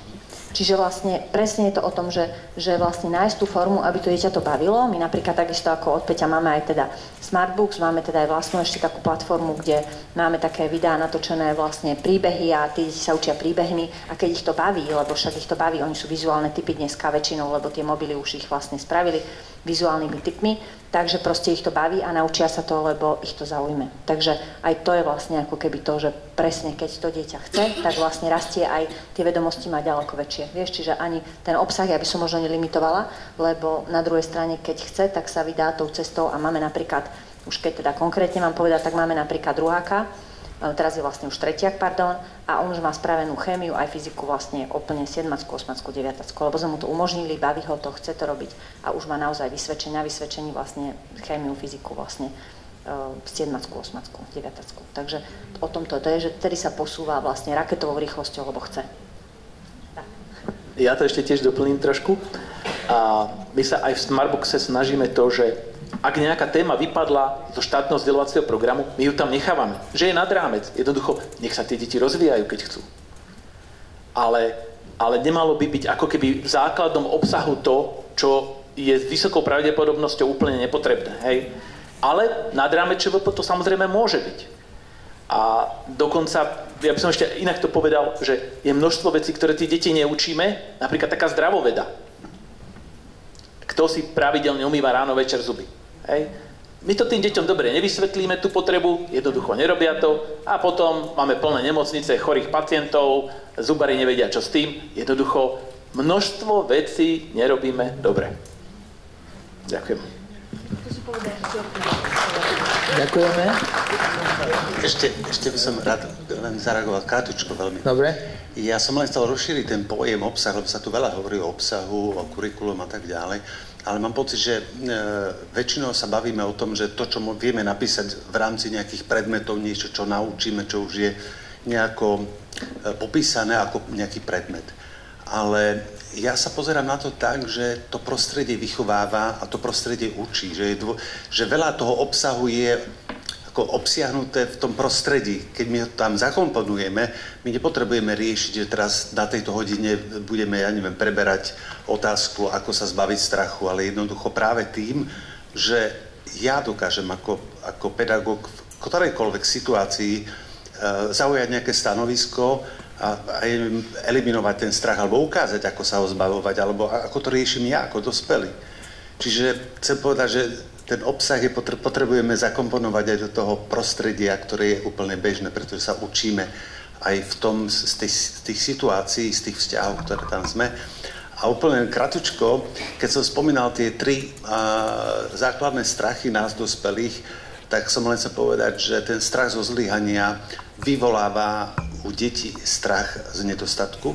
Čiže vlastne presne je to o tom, že vlastne nájsť tú formu, aby to dieťa to bavilo. My napríklad takisto ako od Peťa máme aj teda Smartbooks, máme teda aj vlastnú ešte takú platformu, kde máme také videá natočené vlastne príbehy a tí deti sa učia príbehmi a keď ich to baví, lebo však ich to baví, oni sú vizuálne typy dneska väčšinou, lebo tie mobily už ich vlastne spravili vizuálnymi typmi, takže proste ich to baví a naučia sa to, lebo ich to zaujme. Takže aj to je vlastne ako keby to, že presne keď to dieťa chce, tak vlastne rastie aj tie vedomosti má ďaleko väčšie. Vieš, čiže ani ten obsah ja by som možno nelimitovala, lebo na druhej strane keď chce, tak sa vydá tou cestou a máme napríklad, už keď teda konkrétne mám povedať, tak máme napríklad druháka, teraz je vlastne už tretiak, a on už má spravenú chémiu, aj fyziku vlastne úplne 7, 8, 9, lebo sme mu to umožnili, baví ho to, chce to robiť a už má naozaj na vysvedčení vlastne chémiu, fyziku vlastne 7, 8, 9. Takže o tom to je, že vtedy sa posúva vlastne raketovou rýchlosťou, lebo chce. Tak. Ja to ešte tiež doplním trošku. A my sa aj v Smartbookse snažíme to, že ak nejaká téma vypadla zo štátneho vzdelávacieho programu, my ju tam nechávame. Že je nad rámec. Jednoducho, nech sa tie deti rozvíjajú, keď chcú. Ale nemalo by byť ako keby v základnom obsahu to, čo je s vysokou pravdepodobnosťou úplne nepotrebné. Hej? Ale nad rámec ČVP to samozrejme môže byť. A dokonca, ja by som ešte inak to povedal, že je množstvo vecí, ktoré tí deti neučíme, napríklad taká zdravoveda. Kto si pravidelne umýva ráno, večer zuby? Hej. My to tým deťom dobre nevysvetlíme tú potrebu, jednoducho nerobia to a potom máme plné nemocnice, chorých pacientov, zubári nevedia čo s tým, jednoducho množstvo vecí nerobíme dobre. Ďakujem. Ďakujeme. Ešte by som rád len zareagoval krátko veľmi. Dobre. Ja som len chcel rozšíriť ten pojem obsah, lebo sa tu veľa hovorí o obsahu, o kurikulum a tak ďalej. Ale mám pocit, že väčšinou sa bavíme o tom, že to, čo vieme napísať v rámci nejakých predmetov, niečo, čo naučíme, čo už je nejako popísané ako nejaký predmet. Ale ja sa pozerám na to tak, že to prostredie vychováva a to prostredie učí. Že veľa toho obsahu je ako obsiahnuté v tom prostredí. Keď my to tam zakomponujeme, my nepotrebujeme riešiť, že teraz na tejto hodine budeme, preberať otázku, ako sa zbaviť strachu, ale jednoducho práve tým, že ja dokážem ako pedagóg v ktorejkoľvek situácii zaujať nejaké stanovisko a eliminovať ten strach, alebo ukázať, ako sa ho zbavovať, alebo ako to riešim ja, ako dospelý. Čiže chcem povedať, že ten obsah potrebujeme zakomponovať aj do toho prostredia, ktoré je úplne bežné, pretože sa učíme aj v tom, z tých situácií, z tých vzťahov, ktoré tam sme. A úplne kratučko, keď som spomínal tie 3 základné strachy nás dospelých, tak som len chcel povedať, že ten strach zo zlyhania vyvoláva u detí strach z nedostatku,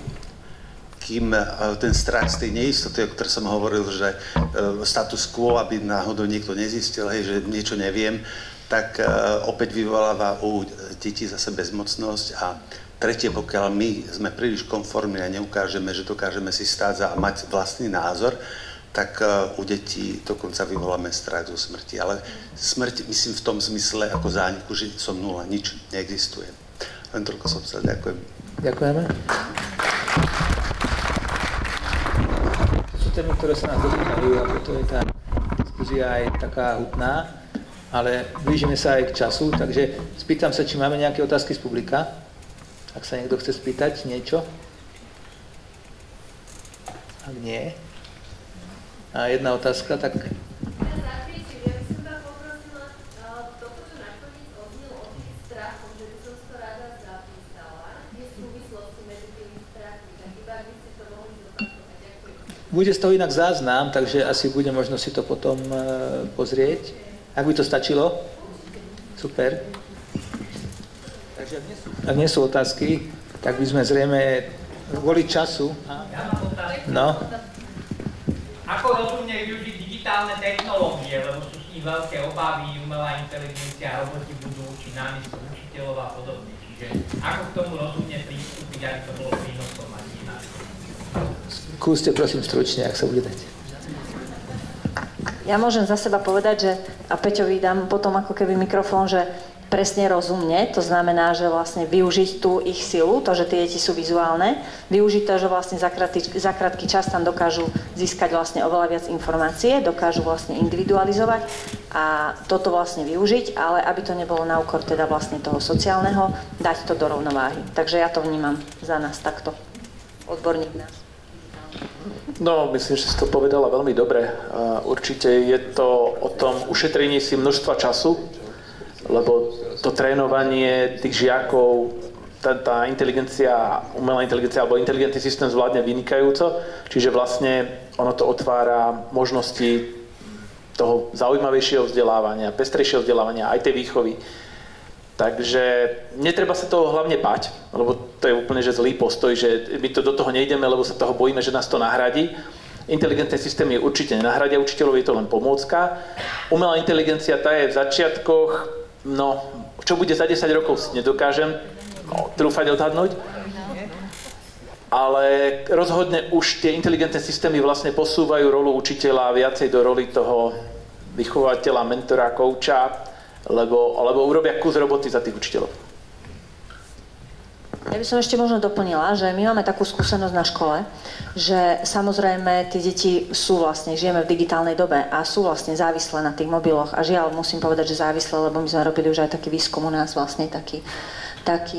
kým ten strach z tej neistoty, o ktorej som hovoril, že status quo, aby náhodou niekto nezistil, hej, že niečo neviem, tak opäť vyvoláva u detí zase bezmocnosť. A tretie, pokiaľ my sme príliš konformní a neukážeme, že dokážeme si stáť a mať vlastný názor, tak u detí dokonca vyvoláme strach zo smrti. Ale smrť, myslím, v tom zmysle ako zániku, že som nula, nič neexistuje. Len toľko som chcel. Ďakujem. Ďakujeme. Sú témy, ktoré sa nás dotýkajú, a preto je tá diskuzia aj taká hutná, ale blížime sa aj k času, takže spýtam sa, či máme nejaké otázky z publika. Ak sa niekto chce spýtať niečo. Ak nie. A jedna otázka, tak... Bude z toho inak záznam, takže asi bude možno si to potom pozrieť. Ak by to stačilo? Super. Takže ak nie sú otázky, tak by sme zrejme kvôli času... Ja mám otázku. No. Ako rozumne využiť digitálne technológie, lebo sú s nich veľké obavy, umelá inteligencia, roboti budú učiť námiesto učiteľov a podobne. Čiže ako k tomu rozumne pristúpiť, aby to bolo prínosom a nie na to? Skúste prosím stručne, ak sa bude dať. Ja môžem za seba povedať, že, a Peťovi dám potom ako keby mikrofón, že presne rozumne, to znamená, že vlastne využiť tú ich silu, to, že tie deti sú vizuálne, využiť to, že vlastne za krátky čas tam dokážu získať vlastne oveľa viac informácie, dokážu vlastne individualizovať a toto vlastne využiť, ale aby to nebolo na úkor teda vlastne toho sociálneho, dať to do rovnováhy. Takže ja to vnímam za nás takto, odborník nás. No, myslím, že si to povedala veľmi dobre. Určite je to o tom ušetrení si množstva času, lebo to trénovanie tých žiakov, tá inteligencia, umelá inteligencia alebo inteligentný systém zvládne vynikajúco, čiže vlastne ono to otvára možnosti toho zaujímavejšieho vzdelávania, pestrejšieho vzdelávania, aj tej výchovy. Takže netreba sa toho hlavne bať, lebo to je úplne že zlý postoj, že my to do toho nejdeme, lebo sa toho bojíme, že nás to nahradí. Inteligentné systémy určite nenahradia učiteľov, je to len pomôcka. Umelá inteligencia, tá je v začiatkoch, no, čo bude za 10 rokov si nedokážem trúfať odhadnúť. Ale rozhodne už tie inteligentné systémy vlastne posúvajú rolu učiteľa viacej do roli toho vychovateľa, mentora, kouča, alebo urobia kus roboty za tých učiteľov. Ja by som ešte možno doplnila, že my máme takú skúsenosť na škole, že samozrejme tie deti sú vlastne, žijeme v digitálnej dobe a sú vlastne závislé na tých mobiloch a žiaľ musím povedať, že závislé, lebo my sme robili už aj taký výskum u nás vlastne taký,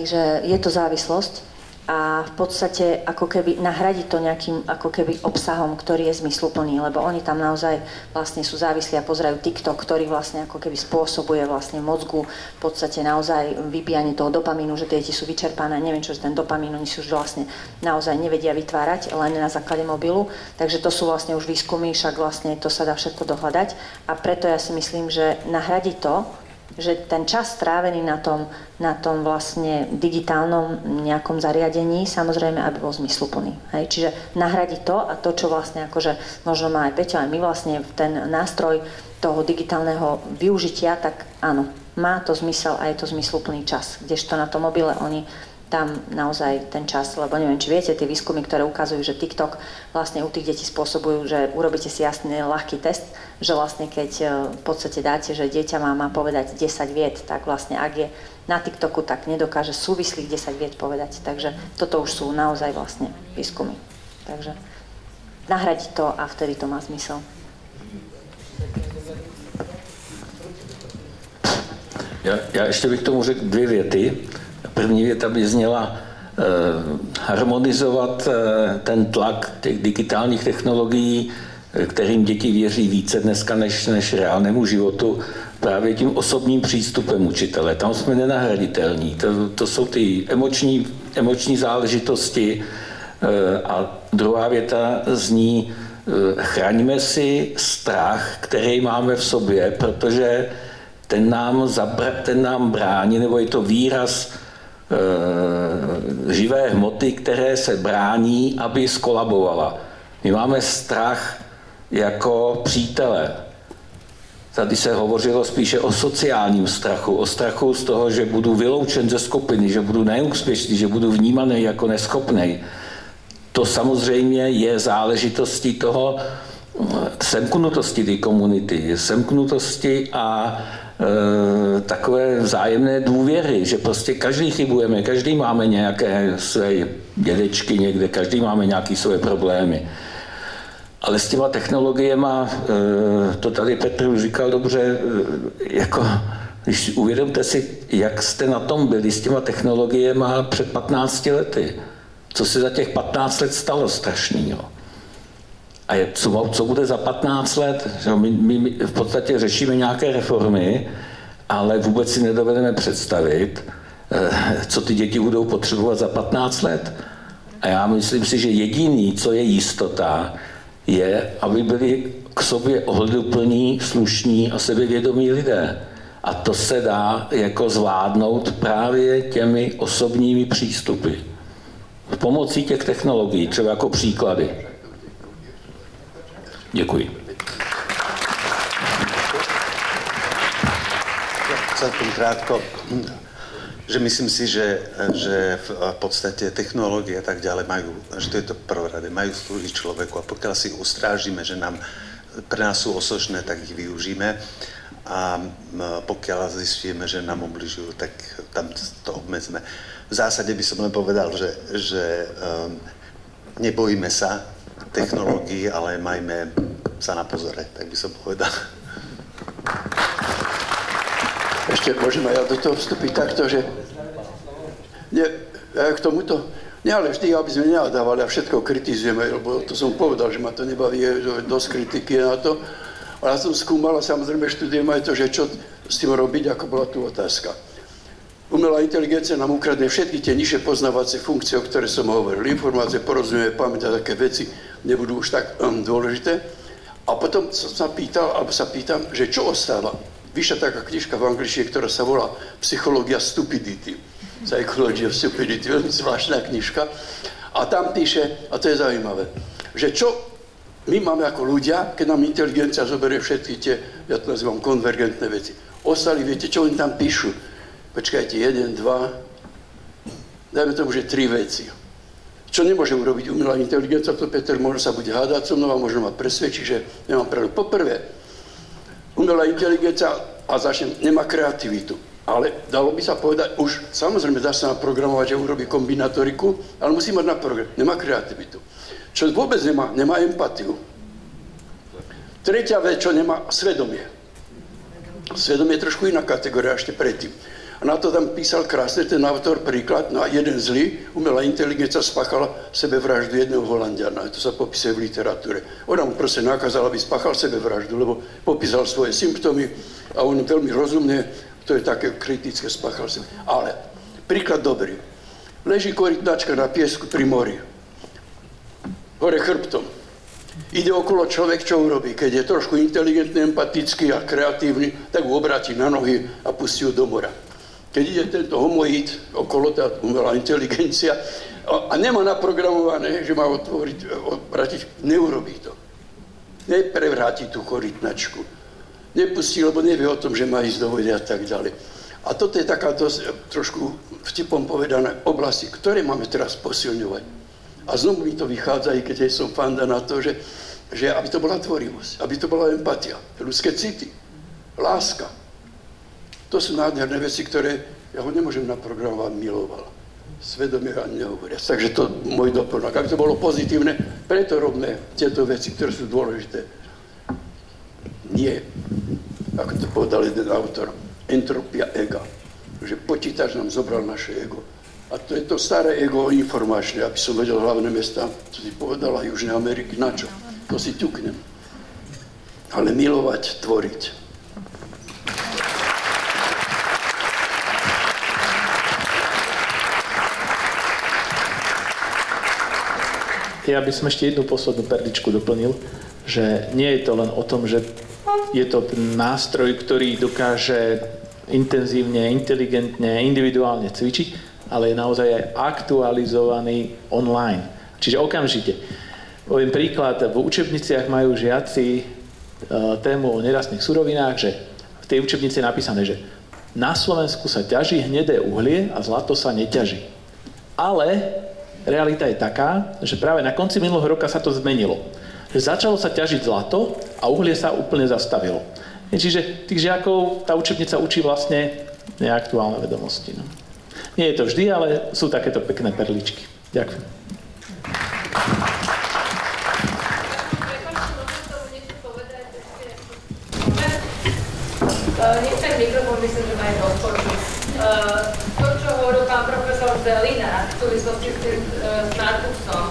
že je to závislosť a v podstate ako keby nahradiť to nejakým ako keby obsahom, ktorý je zmysluplný, lebo oni tam naozaj vlastne sú závislí a pozerajú TikTok, ktorý vlastne ako keby spôsobuje vlastne v mozgu v podstate naozaj vybíjanie toho dopamínu, že tie deti sú vyčerpané, neviem čo, že ten dopamín oni si už vlastne naozaj nevedia vytvárať len na základe mobilu, takže to sú vlastne už výskumy, však vlastne to sa dá všetko dohľadať a preto ja si myslím, že nahradiť to, že ten čas strávený na tom vlastne digitálnom nejakom zariadení, samozrejme, aby bol zmysluplný. Hej? Čiže nahradiť to a to, čo vlastne akože možno má aj Peťo, aj my vlastne ten nástroj toho digitálneho využitia, tak áno, má to zmysel a je to zmysluplný čas. Kdežto na tom mobile oni tam naozaj ten čas, lebo neviem, či viete, tie výskumy, ktoré ukazujú, že TikTok vlastne u tých detí spôsobujú, že urobíte si jasný, ľahký test, že vlastne keď v podstate dáte, že dieťa má povedať 10 viet, tak vlastne ak je na TikToku, tak nedokáže súvislých 10 viet povedať. Takže toto už sú naozaj vlastne výskumy. Takže nahradiť to a vtedy to má zmysel. Ja ešte bych k tomu řekl 2 věty. První věta by zněla harmonizovat ten tlak těch digitálních technologií kterým děti věří více dneska než reálnému životu, právě tím osobním přístupem učitele. Tam jsme nenahraditelní. To jsou ty emoční záležitosti. A druhá věta zní, chraňme si strach, který máme v sobě, protože ten nám brání, nebo je to výraz živé hmoty, které se brání, aby skolabovala. My máme strach jako přítele. Tady se hovořilo spíše o sociálním strachu, o strachu z toho, že budu vyloučen ze skupiny, že budu neúspěšný, že budu vnímaný jako neschopný. To samozřejmě je záležitostí toho semknutosti té komunity, semknutosti a takové vzájemné důvěry, že prostě každý chybujeme, každý máme nějaké své dědečky někde, každý máme nějaké své problémy. Ale s těma technologiema, to tady Petr už říkal dobře, jako, když uvědomte si, jak jste na tom byli s těma technologiema před 15 lety. Co se za těch 15 let stalo strašnýho. A co bude za 15 let? My v podstatě řešíme nějaké reformy, ale vůbec si nedovedeme představit, co ty děti budou potřebovat za 15 let. A já myslím si, že jediný, co je jistota, je, aby byli k sobě ohleduplní, slušní a sebevědomí lidé. A to se dá jako zvládnout právě těmi osobními přístupy. Pomocí těch technologií, třeba jako příklady. Děkuji. Celkom krátko, že myslím si, že v podstate technológie a tak ďalej majú, že to je to prvorade, majú slúžiť človeku a pokiaľ si ustrážime, že pre nás sú osočné, tak ich využíme a pokiaľ zistíme, že nám obližujú, tak tam to obmedzme. V zásade by som len povedal, že nebojíme sa technológií, ale majme sa na pozore, tak by som povedal. Ešte môžem aj ja do toho vstúpiť takto, že k tomuto, ale vždy, aby sme nenadávali a všetko kritizujeme, lebo to som povedal, že ma to nebaví, že dosť kritiky na to, ale ja som skúmal a samozrejme študujem aj to, že čo s tým robiť, ako bola tu otázka. Umelá inteligencia nám ukradne všetky tie nižšie poznávacie funkcie, o ktoré som hovoril. Informácie, porozumie, pamäť a také veci nebudú už tak dôležité. A potom sa pýtam, že čo ostáva? Vyšla taká knižka v angličtine, ktorá sa volá Psychológia stupidity. Psychology of stupidity, veľmi zvláštna knižka. A tam píše, a to je zaujímavé, že čo my máme ako ľudia, keď nám inteligencia zoberie všetky tie, ja to nazývam konvergentné veci. Ostali, viete, čo oni tam píšu? Počkajte, 1, 2, dajme tomu, že 3 veci. Čo nemôže urobiť umelá inteligencia, to Peter možno sa bude hádať so mnou a možno ma presvedčí, že nemám pravdu. Poprvé, umelá inteligencia nemá kreativitu. Ale dalo by sa povedať, už samozrejme dá sa naprogramovať, že urobí kombinatoriku, ale musí mať naprogramovať. Nemá kreativitu. Čo vôbec nemá empatiu. Tretia vec, čo nemá svedomie. Svedomie je trošku iná kategória ešte predtým. A na to tam písal krásne ten autor príklad, no a jeden zlý, umelá inteligencia spáchala sebevraždu jedného Holandiana. To sa popisuje v literatúre. Ona mu proste nakázala, aby spáchal sebevraždu, lebo popísal svoje symptómy a on veľmi rozumne, to je také kritické, spáchal sebe. Ale príklad dobrý. Leží korytnačka na piesku pri mori. Hore chrbtom. Ide okolo človek, čo urobí. Keď je trošku inteligentný, empatický a kreatívny, tak ho obráti na nohy a pustí ho do mora. Keď ide tento homoid okolo, tá umelá inteligencia, a nemá naprogramované, že má obrátiť, neurobí to. Neprevráti tú korytnačku. Nepustí, lebo nevie o tom, že má ísť do vody a tak ďalej. A toto je taká trošku vtipom povedané oblasti, ktoré máme teraz posilňovať. A znovu mi to vychádza, i keď som fanda na to, že aby to bola tvorivosť, aby to bola empatia, ľudské city, láska. To sú nádherné veci, ktoré ja ho nemôžem naprogramovať, miloval. Svedomie ani nehovoria. Takže to môj doplnok. Aby to bolo pozitívne, preto robme tieto veci, ktoré sú dôležité. Nie, ako to povedal jeden autor, entropia ega. Že počítač nám zobral naše ego. A to je to staré ego informačné, aby som vedel hlavné mesta, čo si povedala Južnej Ameriky, na čo? To si ťuknem. ale milovať, tvoriť. Ja by som ešte jednu poslednú perličku doplnil, že nie je to len o tom, že je to ten nástroj, ktorý dokáže intenzívne, inteligentne, individuálne cvičiť, ale je naozaj aj aktualizovaný online. Čiže okamžite. Poviem príklad, v učebniciach majú žiaci tému o nerastných surovinách, že v tej učebnici je napísané, že na Slovensku sa ťaží hnedé uhlie a zlato sa neťaží. Ale realita je taká, že práve na konci minulého roka sa to zmenilo. Že začalo sa ťažiť zlato a uhlie sa úplne zastavilo. Čiže tých žiakov tá učebnica učí vlastne neaktuálne vedomosti. No. Nie je to vždy, ale sú takéto pekné perličky. Ďakujem. Nechcem mikrofón, myslím, že ma je rozpočuť. To, čo hovoril pán profesor Zelina v súvislosti s tým smartbooksom,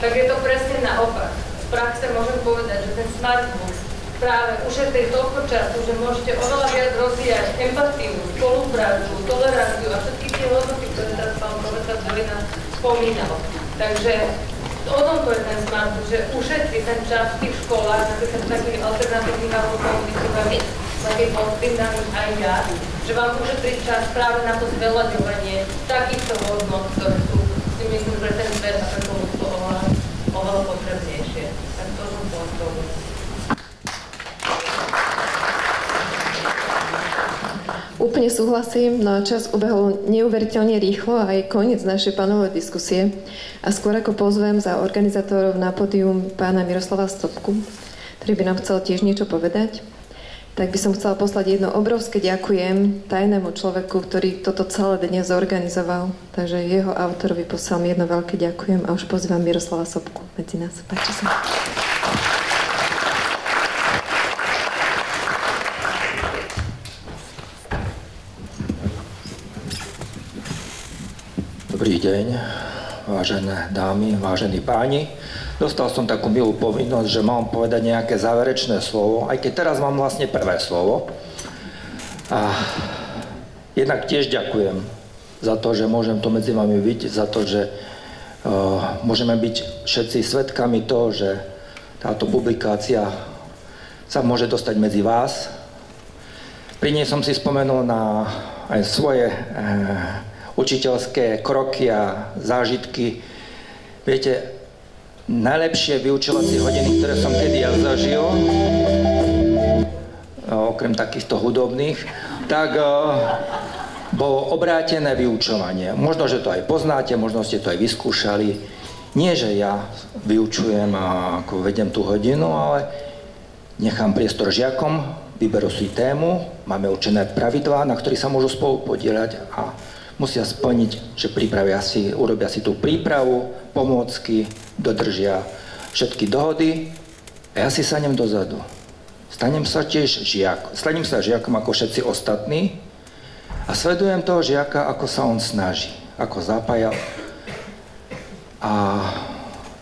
tak je to presne naopak. Z praxe môžem povedať, že ten smartbook práve ušetrí toľko času, že môžete oveľa viac rozvíjať empatiu, spoluprácu, toleranciu a všetky tie hodnoty, ktoré teraz pán profesor Zelina spomínal. Takže o tomto je ten smartbook, že ušetrí ten čas v tých školách, napríklad takých alternatívnych alebo komunitívnych, takých pozitívnych aj ja, že vám ušetrí čas práve na to zveľaďovanie takýchto hodnot, ktoré sú, si myslím, pre ten svet a pre to ľudstvo oveľa potrebnejšie. Tak to som povedal. Úplne súhlasím, no a čas ubehol neuveriteľne rýchlo a je koniec našej panelovej diskusie. A skôr ako pozvem za organizátorov na pódium pána Miroslava Stopku, ktorý by nám chcel tiež niečo povedať, tak by som chcela poslať jedno obrovské ďakujem tajnému človeku, ktorý toto celé dnes zorganizoval. Takže jeho autorovi posielam jedno veľké ďakujem a už pozývam Miroslava Stopku medzi nás. Páči sa. Dobrý deň, vážené dámy, vážení páni. Dostal som takú milú povinnosť, že mám povedať nejaké záverečné slovo, aj keď teraz mám vlastne prvé slovo. A jednak tiež ďakujem za to, že môžem tu medzi vami byť, za to, že môžeme byť všetci svedkami toho, že táto publikácia sa môže dostať medzi vás. Pri nej som si spomenul na aj svoje učiteľské kroky a zážitky. Viete, najlepšie vyučovacie hodiny, ktoré som kedy ja zažil, okrem takýchto hudobných, tak bolo obrátené vyučovanie. Možno, že to aj poznáte, možno ste to aj vyskúšali. Nie, že ja vyučujem a ako vedem tú hodinu, ale nechám priestor žiakom, vyberú si tému, máme určené pravidlá, na ktorých sa môžu spolu podieľať a musia splniť, že urobia si tú prípravu, pomôcky, dodržia všetky dohody a ja si sadnem dozadu. Stanem sa žiakom ako všetci ostatní a sledujem toho žiaka, ako sa on snaží, ako zapája a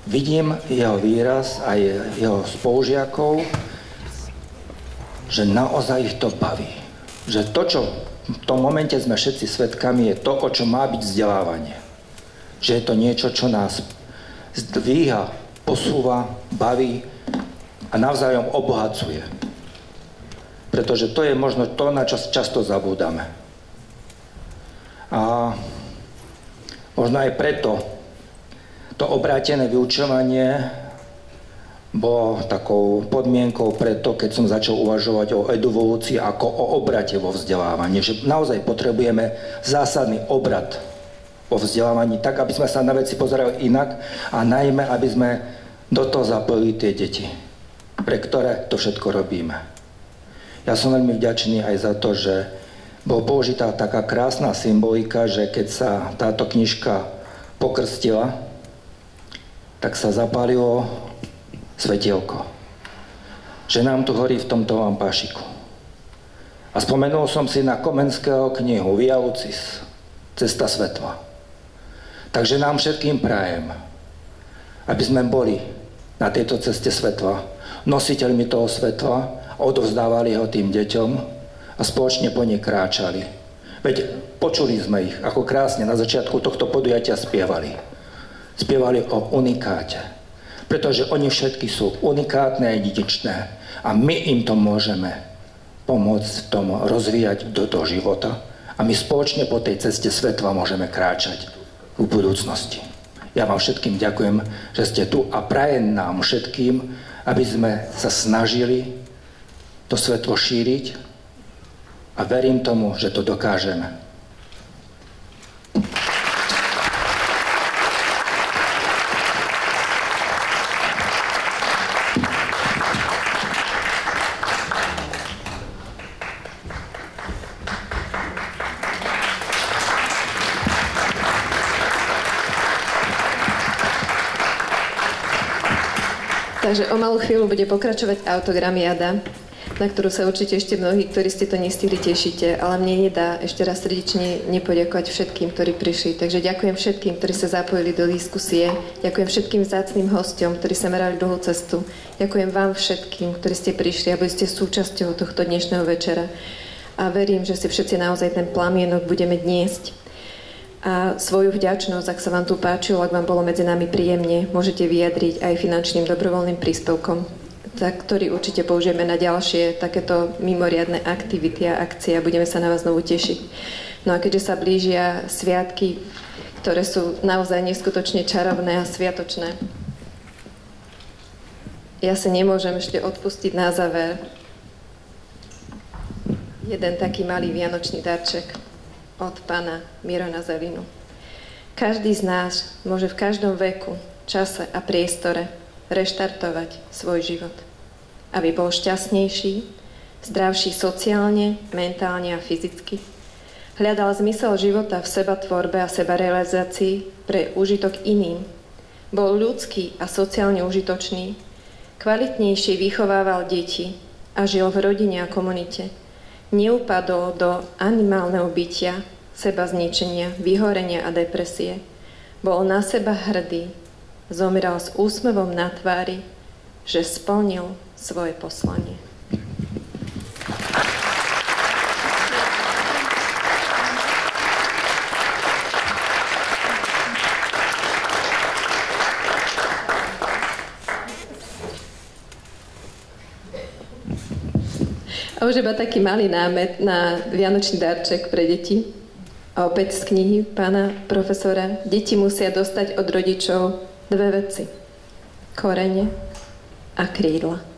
vidím jeho výraz aj jeho spolužiakov, že naozaj ich to baví. Že to, čo v tom momente sme všetci svedkami, je to, o čo má byť vzdelávanie. Že je to niečo, čo nás zdvíha, posúva, baví a navzájom obohacuje. Pretože to je možno to, na čo často zabúdame. A možno aj preto to obrátené vyučovanie bolo takou podmienkou pre to, keď som začal uvažovať o eduvolúcii ako o obrate vo vzdelávaní. Že naozaj potrebujeme zásadný obrat vo vzdelávaní, tak aby sme sa na veci pozerali inak a najmä, aby sme do toho zapojili tie deti, pre ktoré to všetko robíme. Ja som veľmi vďačný aj za to, že bola použitá taká krásna symbolika, že keď sa táto knižka pokrstila, tak sa zapálilo svetielko, že nám tu horí v tomto lampášiku. A spomenul som si na Komenského knihu Via Lucis, Cesta svetla. Takže nám všetkým prajem, aby sme boli na tejto ceste svetla, nositeľmi toho svetla odovzdávali ho tým deťom a spoločne po ne kráčali. Veď počuli sme ich, ako krásne na začiatku tohto podujatia spievali. Spievali o unikáte, pretože oni všetky sú unikátne a dedičné a my im to môžeme pomôcť v tom rozvíjať do toho života a my spoločne po tej ceste svetla môžeme kráčať v budúcnosti. Ja vám všetkým ďakujem, že ste tu a prajem nám všetkým, aby sme sa snažili to svetlo šíriť a verím tomu, že to dokážeme. Takže o malú chvíľu bude pokračovať autogramiada, na ktorú sa určite ešte mnohí, ktorí ste to nestihli, tešíte, ale mne nedá ešte raz srdečne nepoďakovať všetkým, ktorí prišli. Takže ďakujem všetkým, ktorí sa zapojili do diskusie, ďakujem všetkým vzácnym hosťom, ktorí sa merali dlhú cestu, ďakujem vám všetkým, ktorí ste prišli a boli ste súčasťou tohto dnešného večera. A verím, že si všetci naozaj ten plamienok budeme dniesť. A svoju vďačnosť, ak sa vám tu páčilo, ak vám bolo medzi nami príjemne, môžete vyjadriť aj finančným dobrovoľným príspevkom, ktorý určite použijeme na ďalšie takéto mimoriadne aktivity a akcie a budeme sa na vás znovu tešiť. No a keďže sa blížia sviatky, ktoré sú naozaj neskutočne čarovné a sviatočné, ja sa nemôžem ešte odpustiť na záver jeden taký malý vianočný darček od pána Mirona Zelinu. Každý z nás môže v každom veku, čase a priestore reštartovať svoj život, aby bol šťastnejší, zdravší sociálne, mentálne a fyzicky. Hľadal zmysel života v sebatvorbe a sebarealizácii pre úžitok iným. Bol ľudský a sociálne užitočný, kvalitnejšie vychovával deti a žil v rodine a komunite. Neupadol do animálneho bytia, seba zničenia, vyhorenia a depresie. Bol na seba hrdý, zomieral s úsmevom na tvári, že splnil svoje poslanie. A už iba taký malý námet na vianočný darček pre deti. A opäť z knihy pána profesora. Deti musia dostať od rodičov dve veci. Korene a krídla.